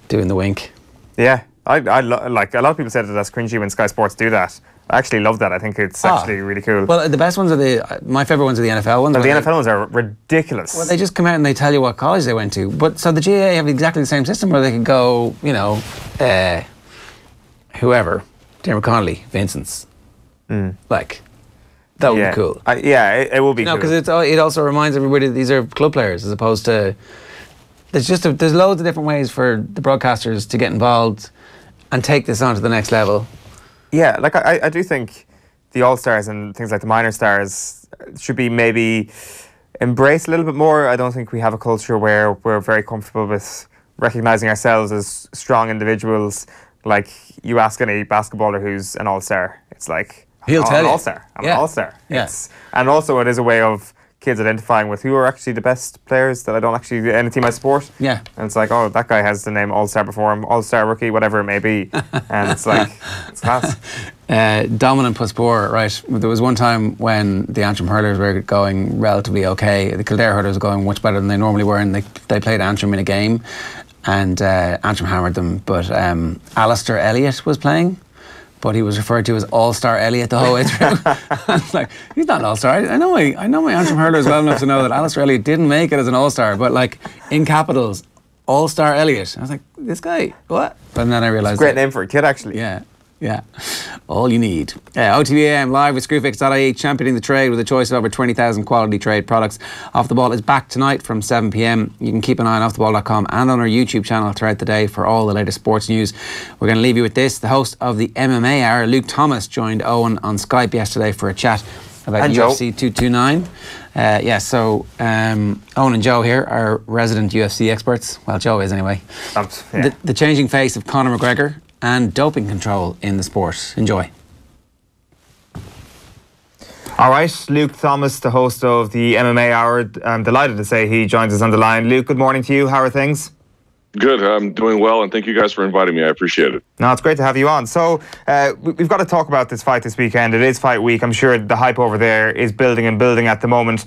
doing the wink. Yeah. Like, a lot of people said that that's cringy when Sky Sports do that. I actually love that. I think it's actually really cool. Well, the best ones are my favourite ones are the NFL ones. No, the NFL ones are ridiculous. Well, they just come out and they tell you what college they went to. But so the GAA have exactly the same system where they can go, whoever, Dermot Connolly, Vincent's. Like, that would be cool. It will be cool. No, because it also reminds everybody that these are club players as opposed to... There's loads of different ways for the broadcasters to get involved and take this on to the next level. Yeah, like I do think the All-Stars and things like the Minor Stars should be maybe embraced a little bit more. I don't think we have a culture where we're very comfortable with recognising ourselves as strong individuals. Like, you ask any basketballer who's an All-Star, it's like He'll tell I'm you. an all-star. I'm an all-star. Yeah. And also it is a way of kids identifying with who are actually the best players that I don't actually, any team I support. Yeah. And it's like, oh, that guy has the name All-Star before him, All-Star rookie, whatever it may be. And it's like, it's class. Dominant plus poor, right? There was one time when the Antrim hurlers were going relatively okay. The Kildare hurlers were going much better than they normally were, and they played Antrim in a game, and Antrim hammered them. But Alistair Elliott was playing, but he was referred to as All-Star Elliott the whole way through. I was like, he's not an All-Star. I know my Antrim hurlers well enough to know that Alistair Elliott didn't make it as an All-Star, but like in capitals, All-Star Elliott. I was like, this guy, what? But then I realised... It's a great name for a kid, actually. Yeah, all you need. OTB AM live with Screwfix.ie, championing the trade with a choice of over 20,000 quality trade products. Off the Ball is back tonight from 7 p.m. You can keep an eye on offtheball.com and on our YouTube channel throughout the day for all the latest sports news. We're going to leave you with this. The host of the MMA Hour, Luke Thomas, joined Owen on Skype yesterday for a chat about UFC 229. Owen and Joe here are resident UFC experts. Well, Joe is anyway. The changing face of Conor McGregor and doping control in the sport. Enjoy. All right, Luke Thomas, the host of the MMA Hour. I'm delighted to say he joins us on the line. Luke, good morning to you. How are things? Good. I'm doing well, and thank you guys for inviting me. I appreciate it. No, it's great to have you on. So we've got to talk about this fight this weekend. It is fight week. I'm sure the hype over there is building and building at the moment.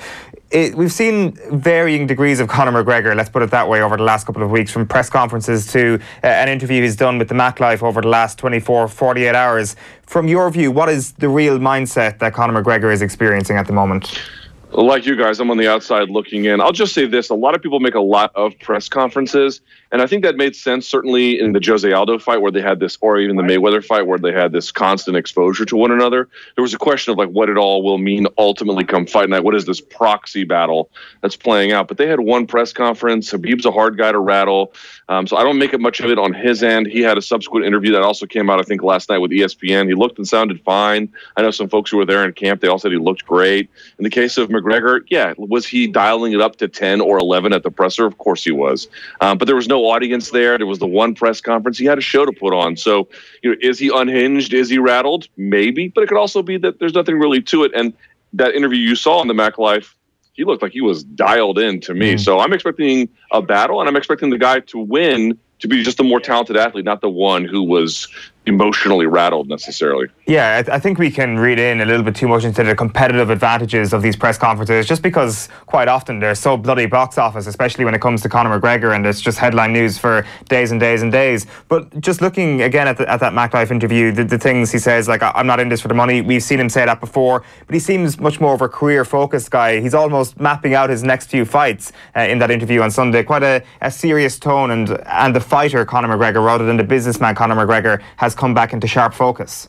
We've seen varying degrees of Conor McGregor, let's put it that way, over the last couple of weeks, from press conferences to an interview he's done with the Mac Life over the last 24, 48 hours. From your view, what is the real mindset that Conor McGregor is experiencing at the moment? Like you guys, I'm on the outside looking in. I'll just say this. A lot of people make a lot of press conferences, and I think that made sense certainly in the Jose Aldo fight where they had this, or even the Mayweather fight where they had this constant exposure to one another. There was a question of like what it all will mean ultimately come fight night. What is this proxy battle that's playing out? But they had one press conference. Khabib's a hard guy to rattle. So I don't make it much of it on his end. He had a subsequent interview that also came out, I think, last night with ESPN. He looked and sounded fine. I know some folks who were there in camp, they all said he looked great. In the case of McGregor, yeah, was he dialing it up to 10 or 11 at the presser? Of course he was. But there was no audience there. There was the one press conference. He had a show to put on. So, is he unhinged? Is he rattled? Maybe. But it could also be that there's nothing really to it. And that interview you saw on the Mac Life, he looked like he was dialed in to me. So I'm expecting a battle, and I'm expecting the guy to win, to be just a more talented athlete, not the one who was emotionally rattled necessarily. Yeah, I think we can read in a little bit too much into the competitive advantages of these press conferences, just because quite often they're so bloody box office, especially when it comes to Conor McGregor, and it's just headline news for days and days and days. But just looking again at that Mac Life interview, the things he says, like, I'm not in this for the money. We've seen him say that before, but he seems much more of a career-focused guy. He's almost mapping out his next few fights in that interview on Sunday. Quite a serious tone, and the fighter Conor McGregor, rather than the businessman Conor McGregor, has come back into sharp focus.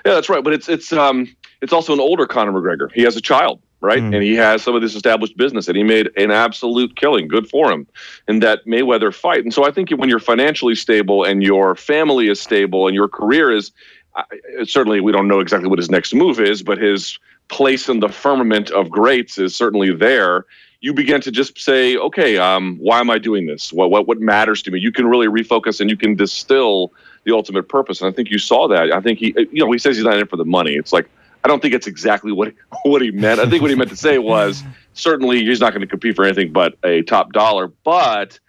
Yeah, that's right. But it's also an older Conor McGregor. He has a child, right? And he has some of this established business, and he made an absolute killing. Good for him in that Mayweather fight. And so I think when you're financially stable and your family is stable and your career is, certainly we don't know exactly what his next move is, but his place in the firmament of greats is certainly there. You begin to just say, okay, why am I doing this? What matters to me? You can really refocus and you can distill the ultimate purpose. And I think you saw that. I think he says he's not in it for the money. It's like, I don't think it's exactly what he meant. I think what he meant to say was, certainly he's not going to compete for anything but a top dollar. But,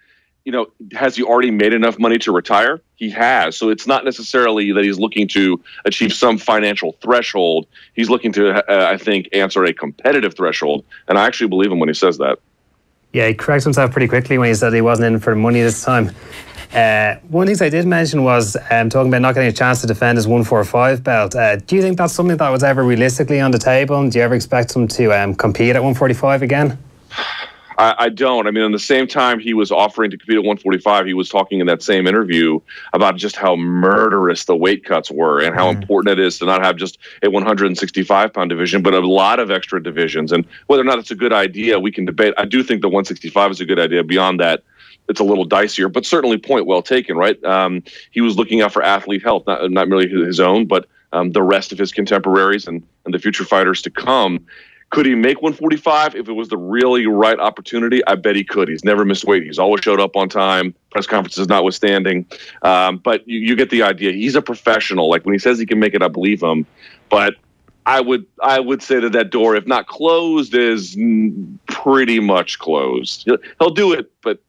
has he already made enough money to retire? He has. So it's not necessarily that he's looking to achieve some financial threshold. He's looking to, I think, answer a competitive threshold. And I actually believe him when he says that. Yeah, he corrects himself pretty quickly when he said he wasn't in for the money this time. One thing I did mention was talking about not getting a chance to defend his 145 belt. Do you think that's something that was ever realistically on the table? And do you ever expect him to compete at 145 again? I don't. I mean, at the same time he was offering to compete at 145, he was talking in that same interview about just how murderous the weight cuts were and how important it is to not have just a 165-pound division, but a lot of extra divisions. And whether or not it's a good idea, we can debate. I do think the 165 is a good idea. Beyond that, it's a little dicier, but certainly point well taken, right? He was looking out for athlete health, not merely his own, but the rest of his contemporaries and the future fighters to come. Could he make 145 if it was the really right opportunity? I bet he could. He's never missed weight. He's always showed up on time, press conferences notwithstanding. But you get the idea. He's a professional. Like when he says he can make it, I believe him. But I would say that door, if not closed, is pretty much closed. He'll do it, but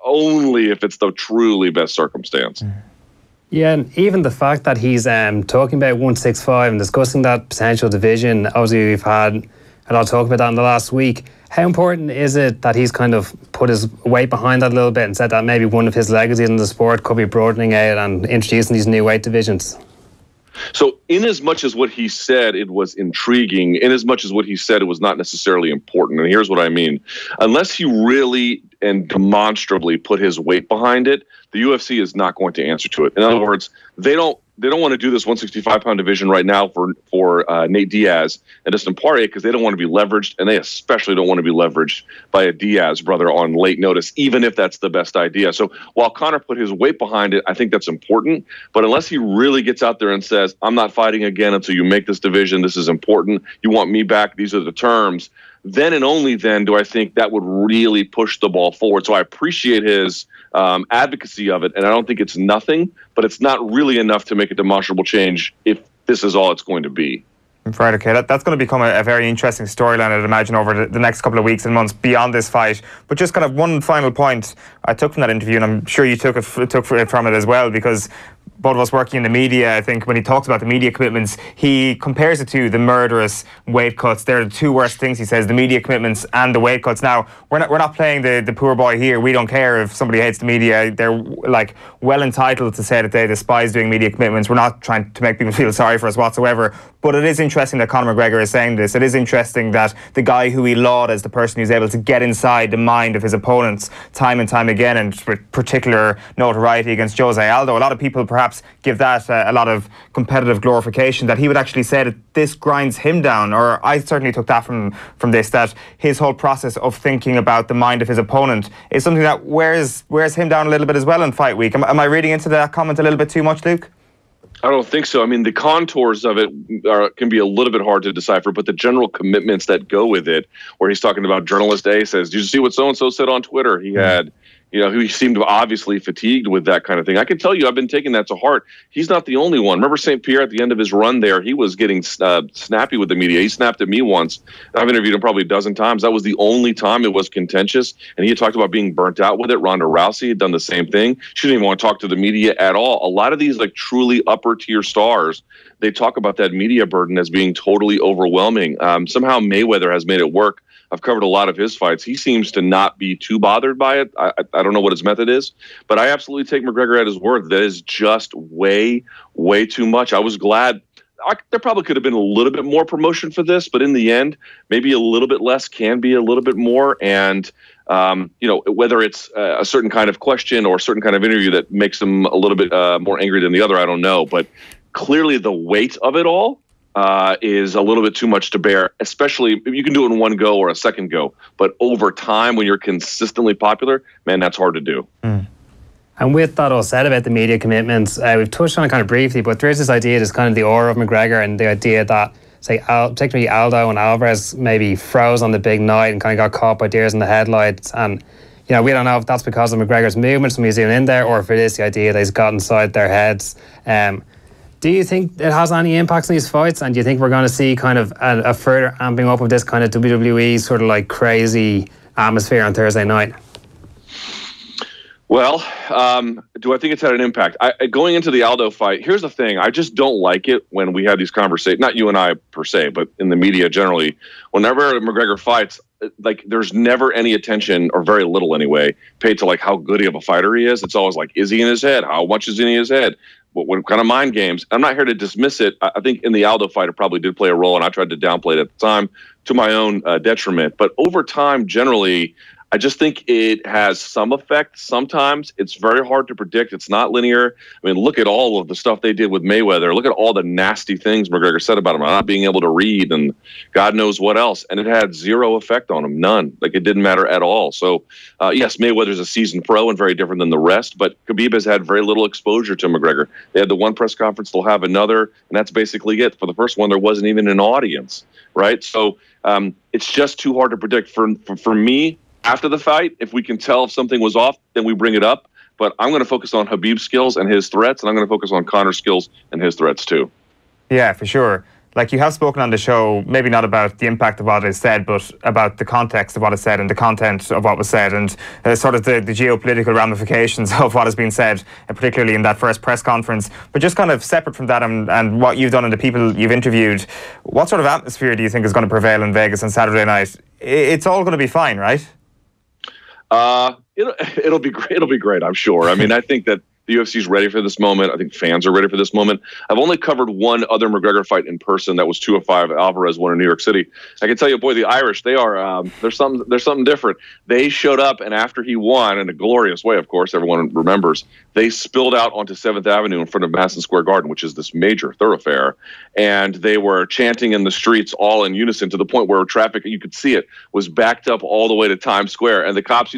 only if it's the truly best circumstance. Yeah, and even the fact that he's talking about 165 and discussing that potential division, obviously we've had a lot of talk about that in the last week. How important is it that he's kind of put his weight behind that a little bit and said that maybe one of his legacies in the sport could be broadening out and introducing these new weight divisions? So in as much as what he said it was intriguing, in as much as what he said it was not necessarily important, and here's what I mean. Unless he really and demonstrably put his weight behind it, the UFC is not going to answer to it. In other words, they don't want to do this 165-pound division right now for Nate Diaz and Dustin Poirier because they don't want to be leveraged, and they especially don't want to be leveraged by a Diaz brother on late notice, even if that's the best idea. So while Conor put his weight behind it, I think that's important. But unless he really gets out there and says, I'm not fighting again until you make this division, this is important, you want me back, these are the terms, then and only then do I think that would really push the ball forward. So I appreciate his advocacy of it, and I don't think it's nothing, but it's not really enough to make a demonstrable change if this is all it's going to be. Right, okay, that's going to become a very interesting storyline, I'd imagine, over the next couple of weeks and months beyond this fight. But just kind of one final point I took from that interview, and I'm sure you took from it as well, because both of us working in the media, I think when he talks about the media commitments, he compares it to the murderous weight cuts. They're the two worst things, he says, the media commitments and the weight cuts. Now, we're not playing the poor boy here. We don't care if somebody hates the media. They're like well entitled to say that they despise doing media commitments. We're not trying to make people feel sorry for us whatsoever. But it is interesting that Conor McGregor is saying this. It is interesting that the guy who he lauded as the person who's able to get inside the mind of his opponents time and time again, and with particular notoriety against José Aldo, a lot of people perhaps give that a lot of competitive glorification, that he would actually say that this grinds him down, or I certainly took that from this, that his whole process of thinking about the mind of his opponent is something that wears him down a little bit as well in fight week. Am I reading into that comment a little bit too much, Luke? I don't think so. I mean, the contours of it can be a little bit hard to decipher, but the general commitments that go with it, where he's talking about journalist A says, did you see what so-and-so said on Twitter? He had, he seemed obviously fatigued with that kind of thing. I can tell you, I've been taking that to heart. He's not the only one. Remember St. Pierre at the end of his run there, he was getting snappy with the media. He snapped at me once. I've interviewed him probably a dozen times. That was the only time it was contentious. And he had talked about being burnt out with it. Ronda Rousey had done the same thing. She didn't even want to talk to the media at all. A lot of these like truly upper tier stars, they talk about that media burden as being totally overwhelming. Somehow Mayweather has made it work. I've covered a lot of his fights. He seems to not be too bothered by it. I don't know what his method is, but I absolutely take McGregor at his word. That is just way, way too much. I was glad. There probably could have been a little bit more promotion for this, but in the end, maybe a little bit less can be a little bit more. And, whether it's a certain kind of question or a certain kind of interview that makes them a little bit more angry than the other, I don't know. But clearly the weight of it all is a little bit too much to bear, especially if you can do it in one go or a second go. But over time, when you're consistently popular, man, that's hard to do. And with that all said about the media commitments, we've touched on it kind of briefly, but there is this idea, there's kind of the aura of McGregor, and the idea that, say, particularly Aldo and Alvarez maybe froze on the big night and kind of got caught by deers in the headlights. And, we don't know if that's because of McGregor's movements when he's even in there, or if it is the idea that he's got inside their heads. Do you think it has any impacts on these fights? And do you think we're going to see kind of a further amping up of this kind of WWE sort of like crazy atmosphere on Thursday night? Well, do I think it's had an impact? Going into the Aldo fight, here's the thing. I just don't like it when we have these conversations, not you and I per se, but in the media generally. Whenever McGregor fights, like there's never any attention, or very little anyway, paid to like how good of a fighter he is. It's always like, is he in his head? How much is in his head? What kind of mind games? I'm not here to dismiss it. I think in the Aldo fight, it probably did play a role, and I tried to downplay it at the time to my own detriment. But over time, generally, I just think it has some effect. Sometimes it's very hard to predict. It's not linear. I mean, look at all of the stuff they did with Mayweather. Look at all the nasty things McGregor said about him, not being able to read and God knows what else. And it had zero effect on him, none. Like it didn't matter at all. So, yes, Mayweather's a seasoned pro and very different than the rest, but Khabib has had very little exposure to McGregor. They had the one press conference, they'll have another, and that's basically it. For the first one, there wasn't even an audience, right? So it's just too hard to predict. For me, after the fight, if we can tell if something was off, then we bring it up. But I'm going to focus on Khabib's skills and his threats, and I'm going to focus on Conor's skills and his threats too. Yeah, for sure. like you have spoken on the show, maybe not about the impact of what is said, but about the context of what is said and the content of what was said, and sort of the geopolitical ramifications of what has been said, particularly in that first press conference. But just kind of separate from that and what you've done and the people you've interviewed, what sort of atmosphere do you think is going to prevail in Vegas on Saturday night? It's all going to be fine, right? It'll be great. It'll be great, I'm sure. I mean, I think that the UFC is ready for this moment. I think fans are ready for this moment. I've only covered one other McGregor fight in person. That was 205. Alvarez won in New York City. I can tell you, boy, the Irish, they are, there's something different. They showed up, and after he won, in a glorious way, of course, everyone remembers, they spilled out onto 7th Avenue in front of Madison Square Garden, which is this major thoroughfare, and they were chanting in the streets all in unison to the point where traffic, you could see it, was backed up all the way to Times Square. And the cops,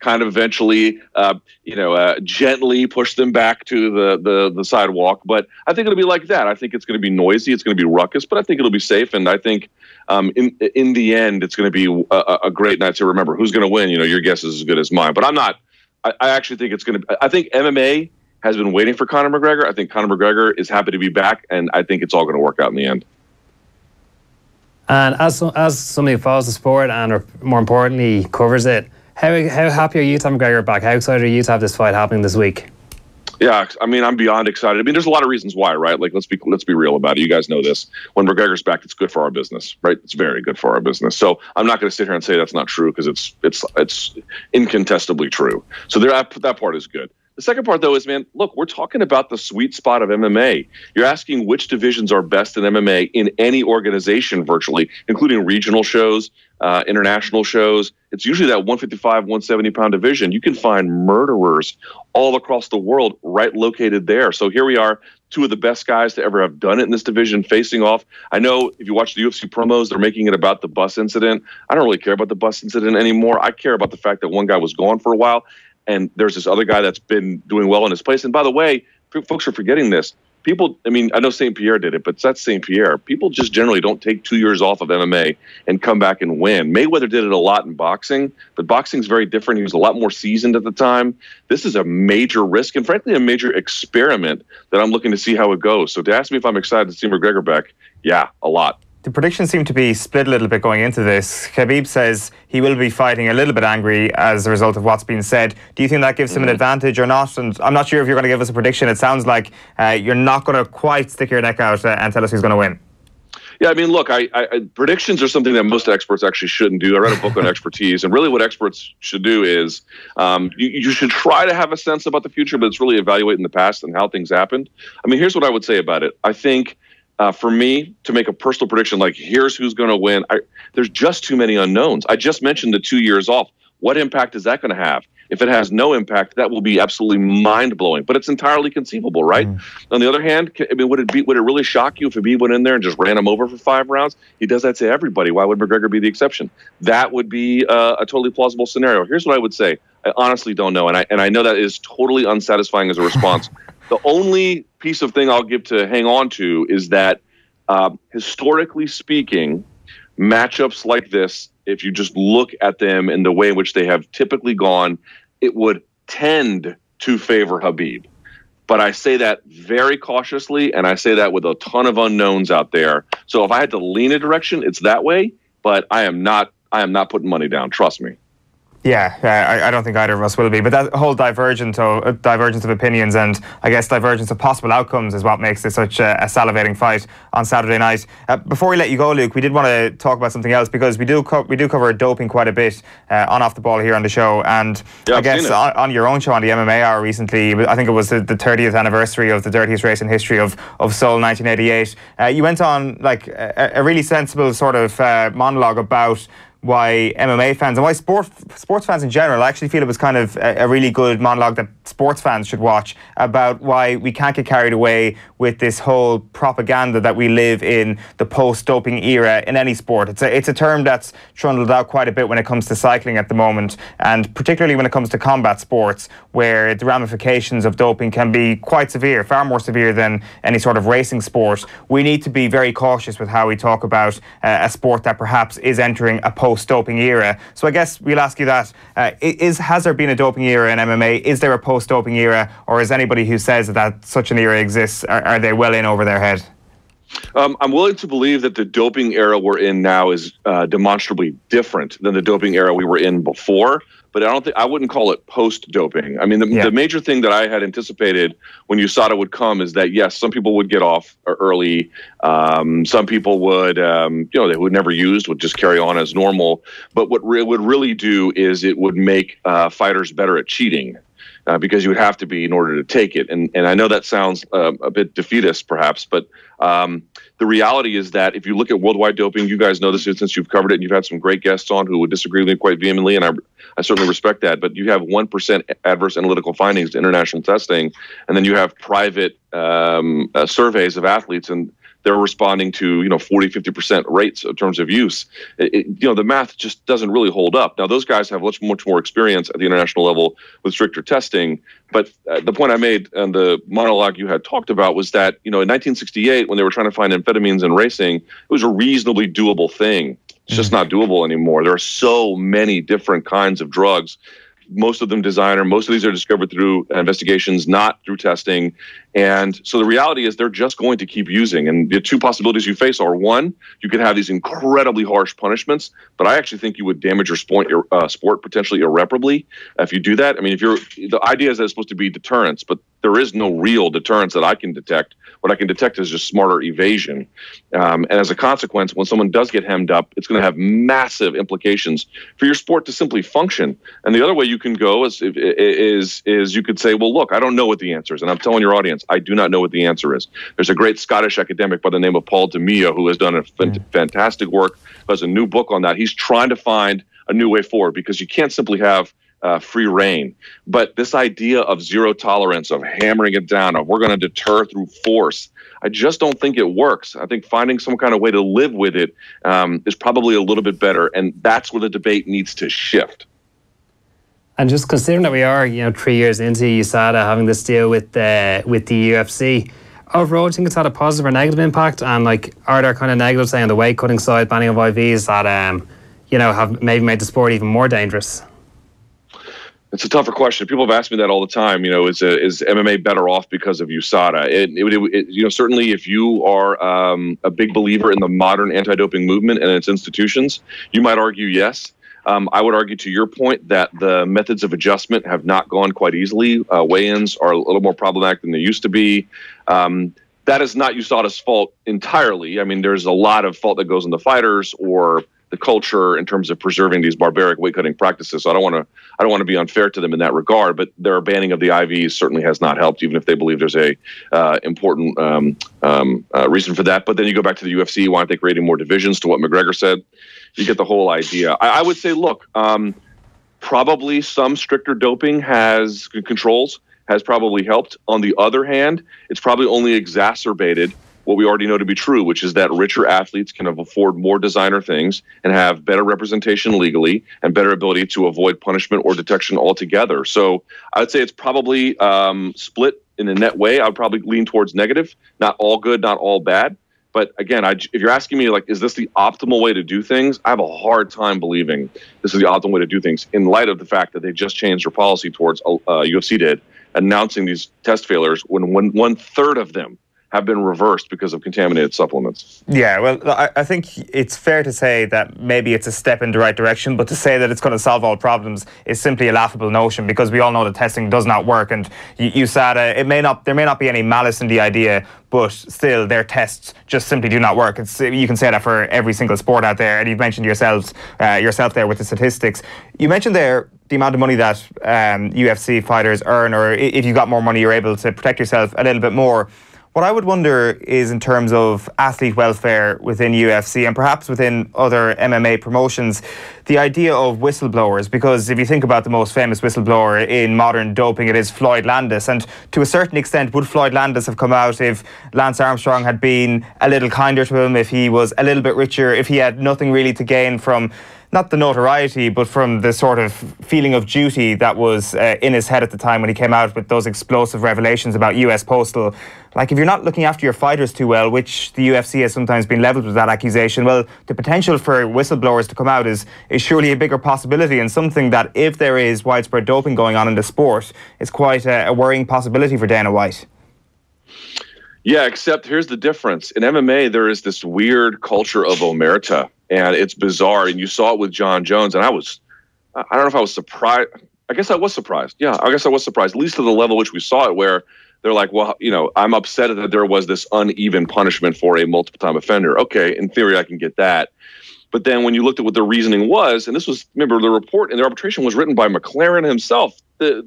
kind of eventually, gently pushed them back to the sidewalk. But I think it'll be like that. I think it's going to be noisy. It's going to be ruckus, but I think it'll be safe. And I think in the end, it's going to be a great night to remember. Who's going to win? Your guess is as good as mine. But I actually think it's going to. I think MMA has been waiting for Conor McGregor. I think Conor McGregor is happy to be back, and I think it's all going to work out in the end. And as somebody who follows the sport and, more importantly, covers it, how happy are you to have McGregor back? How excited are you to have this fight happening this week? Yeah, I mean, I'm beyond excited. I mean, there's a lot of reasons why, right? Like, let's be real about it. You guys know this. When McGregor's back, it's good for our business, right? It's very good for our business. So I'm not going to sit here and say that's not true, because it's incontestably true. So that part is good. The second part, though, is, man, look, we're talking about the sweet spot of MMA. You're asking which divisions are best in MMA in any organization virtually, including regional shows, international shows. It's usually that 155, 170-pound division. You can find murderers all across the world right located there. So here we are, two of the best guys to ever have done it in this division facing off. I know if you watch the UFC promos, they're making it about the bus incident. I don't really care about the bus incident anymore. I care about the fact that one guy was gone for a while, and there's this other guy that's been doing well in his place. And by the way, folks are forgetting this. People, I mean, I know St. Pierre did it, but that's St. Pierre. People just generally don't take 2 years off of MMA and come back and win. Mayweather did it a lot in boxing, but boxing's very different. He was a lot more seasoned at the time. This is a major risk and, frankly, a major experiment that I'm looking to see how it goes. So to ask me if I'm excited to see McGregor back, yeah, a lot. The predictions seem to be split a little bit going into this. Khabib says he will be fighting a little bit angry as a result of what's been said. Do you think that gives him an advantage or not? And I'm not sure if you're going to give us a prediction. It sounds like you're not going to quite stick your neck out and tell us who's going to win. Yeah, I mean, look, predictions are something that most experts actually shouldn't do. I read a book on expertise, and really what experts should do is you should try to have a sense about the future, but it's really evaluating the past and how things happened. I mean, here's what I would say about it. I think for me to make a personal prediction, like here's who's going to win, there's just too many unknowns. I just mentioned the 2 years off. What impact is that going to have? If it has no impact, that will be absolutely mind-blowing. But it's entirely conceivable, right? On the other hand, I mean, would it really shock you if Khabib went in there and just ran him over for 5 rounds? He does that to everybody. Why would McGregor be the exception? That would be a totally plausible scenario. Here's what I would say. I honestly don't know, and I know that is totally unsatisfying as a response. The only piece of thing I'll give to hang on to is that, historically speaking, matchups like this, if you just look at them in the way in which they have typically gone, it would tend to favor Khabib. But I say that very cautiously, and I say that with a ton of unknowns out there. So if I had to lean a direction, it's that way, but I am not putting money down, trust me. Yeah, I don't think either of us will be. But that whole divergence of opinions and, I guess, divergence of possible outcomes is what makes this such a salivating fight on Saturday night. Before we let you go, Luke, we did want to talk about something else, because we do cover doping quite a bit on Off the Ball here on the show. And yeah, I guess on your own show on the MMA Hour recently, I think it was the 30th anniversary of the dirtiest race in history of Seoul 1988. You went on like a really sensible sort of monologue about why MMA fans and why sports fans in general, I actually feel it was kind of a really good monologue that sports fans should watch, about why we can't get carried away with this whole propaganda that we live in the post-doping era in any sport. It's a term that's trundled out quite a bit when it comes to cycling at the moment, and particularly when it comes to combat sports, where the ramifications of doping can be quite severe, far more severe than any sort of racing sport. We need to be very cautious with how we talk about a sport that perhaps is entering a post-doping era. So I guess we'll ask you that. Has there been a doping era in MMA? Is there a post-doping era? Or is anybody who says that such an era exists, are they well in over their head? I'm willing to believe that the doping era we're in now is demonstrably different than the doping era we were in before. But I wouldn't call it post-doping. I mean, the major thing that I had anticipated when USADA would come is that, yes, some people would get off early. Some people would, they would never use, would just carry on as normal. But what it would really do is it would make fighters better at cheating. Because you would have to be in order to take it. And I know that sounds a bit defeatist, perhaps, but the reality is that if you look at worldwide doping, you guys know this since you've covered it, and you've had some great guests on who would disagree with me quite vehemently, and I certainly respect that, but you have 1% adverse analytical findings to international testing, and then you have private surveys of athletes, and they're responding to 40-50% rates in terms of use. The math just doesn't really hold up. Now those guys have much more experience at the international level with stricter testing. But the point I made and the monologue you had talked about was that in 1968 when they were trying to find amphetamines in racing, it was a reasonably doable thing. It's just not doable anymore. There are so many different kinds of drugs. Most of them designer. Most of these are discovered through investigations, not through testing. And so the reality is they're just going to keep using. And the two possibilities you face are, one, you could have these incredibly harsh punishments, but I actually think you would damage your sport potentially irreparably if you do that. I mean, the idea is that it's supposed to be deterrence, but there is no real deterrence that I can detect. What I can detect is just smarter evasion. And as a consequence, when someone does get hemmed up, it's going to have massive implications for your sport to simply function. And the other way you can go is you could say, well, look, I don't know what the answer is. And I'm telling your audience, I do not know what the answer is. There's a great Scottish academic by the name of Paul DeMeo who has done a fantastic work, who has a new book on that. He's trying to find a new way forward because you can't simply have free reign. But this idea of zero tolerance, of hammering it down, of we're going to deter through force, I just don't think it works. I think finding some kind of way to live with it is probably a little bit better. And that's where the debate needs to shift. And just considering that we are, 3 years into USADA having this deal with the UFC, overall, do you think it's had a positive or negative impact? And are there kind of negatives, say, on the weight cutting side, banning of IVs that, have maybe made the sport even more dangerous? It's a tougher question. People have asked me that all the time. Is MMA better off because of USADA? Certainly if you are a big believer in the modern anti-doping movement and its institutions, you might argue yes. I would argue to your point that the methods of adjustment have not gone quite easily. Weigh-ins are a little more problematic than they used to be. That is not USADA's fault entirely. I mean, there's a lot of fault that goes on the fighters or the culture in terms of preserving these barbaric weight cutting practices. So I don't want to be unfair to them in that regard, but their banning of the IVs certainly has not helped, even if they believe there's a important reason for that. But then you go back to the UFC, why aren't they creating more divisions, to what McGregor said? You get the whole idea. I would say, look, probably some stricter doping controls has probably helped. On the other hand, it's probably only exacerbated what we already know to be true, which is that richer athletes can afford more designer things and have better representation legally and better ability to avoid punishment or detection altogether. So I would say it's probably split in a net way. I would probably lean towards negative, not all good, not all bad. But again, if you're asking me, is this the optimal way to do things? I have a hard time believing this is the optimal way to do things in light of the fact that they just changed their policy towards UFC did, announcing these test failures when 1/3 of them have been reversed because of contaminated supplements. Yeah, well, I think it's fair to say that maybe it's a step in the right direction, but to say that it's going to solve all problems is simply a laughable notion, because we all know that testing does not work. And USADA, there may not be any malice in the idea, but still their tests just simply do not work. You can say that for every single sport out there, and you've mentioned yourself there with the statistics. You mentioned there the amount of money that UFC fighters earn, or if you got more money, you're able to protect yourself a little bit more. What I would wonder is in terms of athlete welfare within UFC and perhaps within other MMA promotions, the idea of whistleblowers, because if you think about the most famous whistleblower in modern doping, it is Floyd Landis. And to a certain extent, would Floyd Landis have come out if Lance Armstrong had been a little kinder to him, if he was a little bit richer, if he had nothing really to gain from not the notoriety, but from the sort of feeling of duty that was in his head at the time when he came out with those explosive revelations about US Postal? If you're not looking after your fighters too well, which the UFC has sometimes been levelled with that accusation, well, the potential for whistleblowers to come out is surely a bigger possibility, and something that, if there is widespread doping going on in the sport, is quite a worrying possibility for Dana White. Yeah, except here's the difference. In MMA, there is this weird culture of omerta, and it's bizarre. And you saw it with John Jones, and I don't know if I was surprised. I guess I was surprised. Yeah, I guess I was surprised, at least to the level which we saw it, where they're like, well, I'm upset that there was this uneven punishment for a multiple-time offender. Okay, in theory, I can get that. But then when you looked at what the reasoning was, and this was, remember, the report and the arbitration was written by McLaren himself, the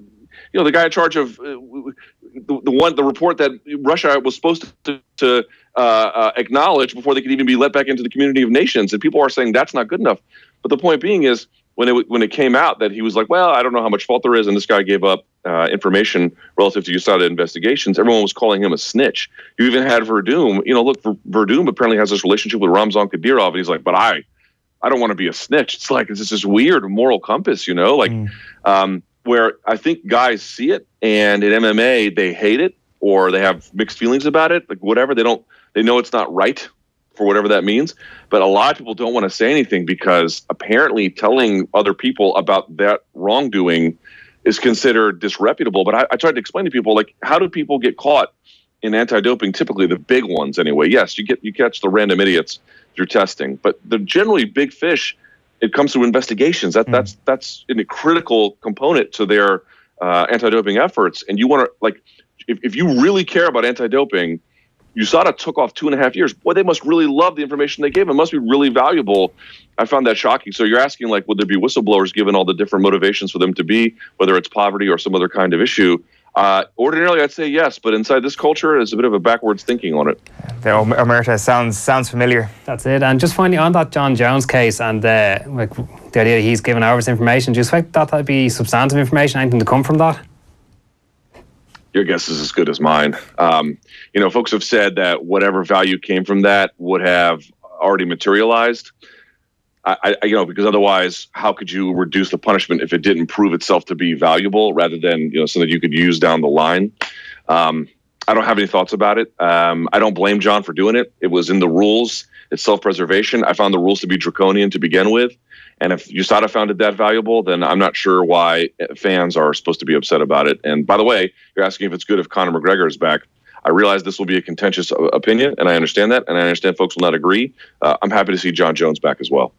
guy in charge of the report that Russia was supposed to acknowledge before they could even be let back into the community of nations. And people are saying that's not good enough. But the point being is, when it came out that he was like, well, I don't know how much fault there is, and this guy gave up information relative to USADA investigations, everyone was calling him a snitch. You even had Verdum. Look, Verdum apparently has this relationship with Ramzan Kadyrov, and he's like, but I don't want to be a snitch. It's like, it's just this weird moral compass, where I think guys see it, and in MMA they hate it, or they have mixed feelings about it, like whatever. They know it's not right, for whatever that means. But a lot of people don't want to say anything because apparently telling other people about that wrongdoing is considered disreputable. But I tried to explain to people, like, how do people get caught in anti-doping? Typically the big ones anyway. Yes, you catch the random idiots through testing, but the generally big fish, it comes through investigations. That's a critical component to their anti-doping efforts. And you want to, like, if you really care about anti-doping, USADA took off 2.5 years. Boy, they must really love the information they gave. It must be really valuable. I found that shocking. So you're asking, like, would there be whistleblowers given all the different motivations for them to be, whether it's poverty or some other kind of issue? Ordinarily, I'd say yes, but inside this culture, there's a bit of a backwards thinking on it. The omerta sounds familiar. That's it. And just finally, on that John Jones case and the idea that he's given over this information, do you expect that to be substantive information, anything to come from that? Your guess is as good as mine. Folks have said that whatever value came from that would have already materialized. Because otherwise, how could you reduce the punishment if it didn't prove itself to be valuable, rather than something you could use down the line? I don't have any thoughts about it. I don't blame John for doing it. It was in the rules. It's self-preservation. I found the rules to be draconian to begin with. And if USADA found it that valuable, then I'm not sure why fans are supposed to be upset about it. And by the way, you're asking if it's good if Conor McGregor is back. I realize this will be a contentious opinion, and I understand that, and I understand folks will not agree. I'm happy to see John Jones back as well.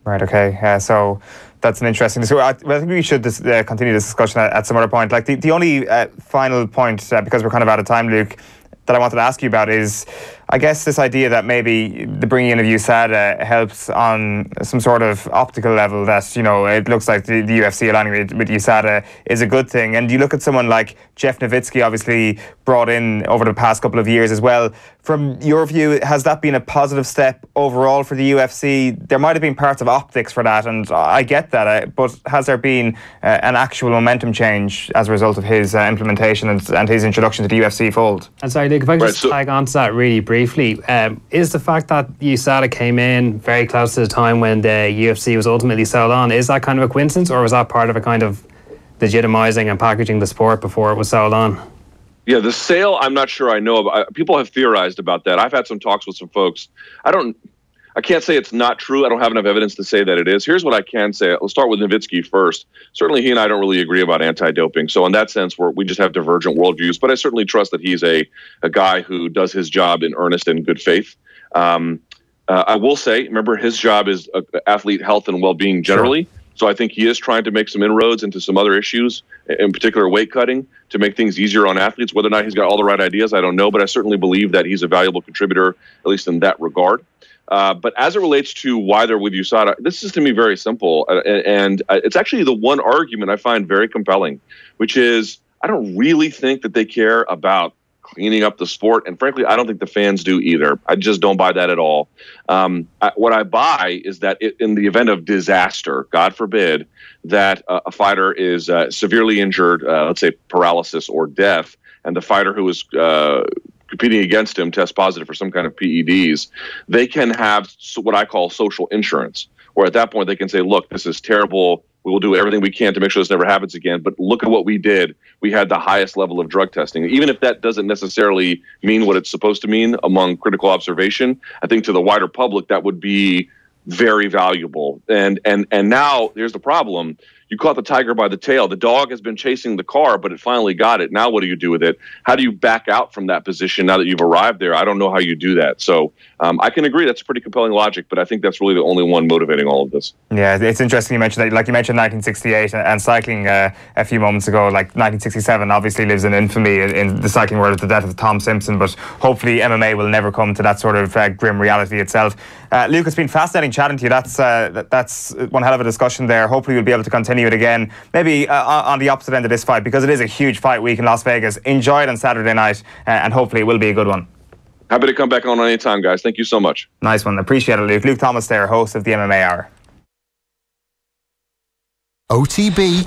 Right, okay. So that's an interesting... So I think we should continue this discussion at some other point. Like the only final point, because we're kind of out of time, Luke, that I wanted to ask you about is, I guess, this idea that maybe the bringing in of USADA helps on some sort of optical level, that, it looks like the UFC aligning with USADA is a good thing. And you look at someone like Jeff Nowitzki, obviously brought in over the past couple of years as well. From your view, has that been a positive step overall for the UFC? There might have been parts of optics for that, and I get that, but has there been an actual momentum change as a result of his implementation and his introduction to the UFC fold? And sorry, Luke, if I could just tag on to that really briefly, is the fact that USADA came in very close to the time when the UFC was ultimately sold on, is that kind of a coincidence, or was that part of a kind of legitimizing and packaging the sport before it was sold on? Yeah, the sale, I'm not sure I know about. People have theorized about that. I've had some talks with some folks. I can't say it's not true. I don't have enough evidence to say that it is. Here's what I can say. Let's start with Nowitzki first. Certainly, he and I don't really agree about anti-doping. So in that sense, we just have divergent worldviews. But I certainly trust that he's a guy who does his job in earnest and good faith. I will say, remember, his job is athlete health and well-being generally. Sure. So I think he is trying to make some inroads into some other issues, in particular weight cutting, to make things easier on athletes. Whether or not he's got all the right ideas, I don't know. But I certainly believe that he's a valuable contributor, at least in that regard. But as it relates to why they're with USADA, this is to me very simple. And it's actually the one argument I find very compelling, which is I don't really think that they care about cleaning up the sport. And frankly, I don't think the fans do either. I just don't buy that at all. What I buy is that in the event of disaster, God forbid, that a fighter is severely injured, let's say paralysis or death, and the fighter who is competing against him tests positive for some kind of PEDs, they can have what I call social insurance, where at that point they can say, look, this is terrible. We will do everything we can to make sure this never happens again. But look at what we did. We had the highest level of drug testing. Even if that doesn't necessarily mean what it's supposed to mean among critical observation, I think to the wider public that would be very valuable. And now here's the problem. you caught the tiger by the tail. The dog has been chasing the car, but it finally got it. Now what do you do with it? How do you back out from that position now that you've arrived there? I don't know how you do that. So I can agree that's pretty compelling logic, but I think that's really the only one motivating all of this. Yeah, it's interesting you mentioned that. Like you mentioned 1968 and cycling a few moments ago, like 1967 obviously lives in infamy in the cycling world with the death of Tom Simpson, but hopefully MMA will never come to that sort of grim reality itself. Luke, it's been fascinating chatting to you. That's one hell of a discussion there. Hopefully we'll be able to continue it again, maybe on the opposite end of this fight, because it is a huge fight week in Las Vegas. Enjoy it on Saturday night, and hopefully it will be a good one. Happy to come back on any time, guys. Thank you so much. Nice one. Appreciate it, Luke. Luke Thomas there, host of the MMA Hour. OTB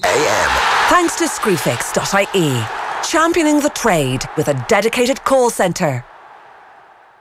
AM. Thanks to Screwfix.ie, championing the trade with a dedicated call centre.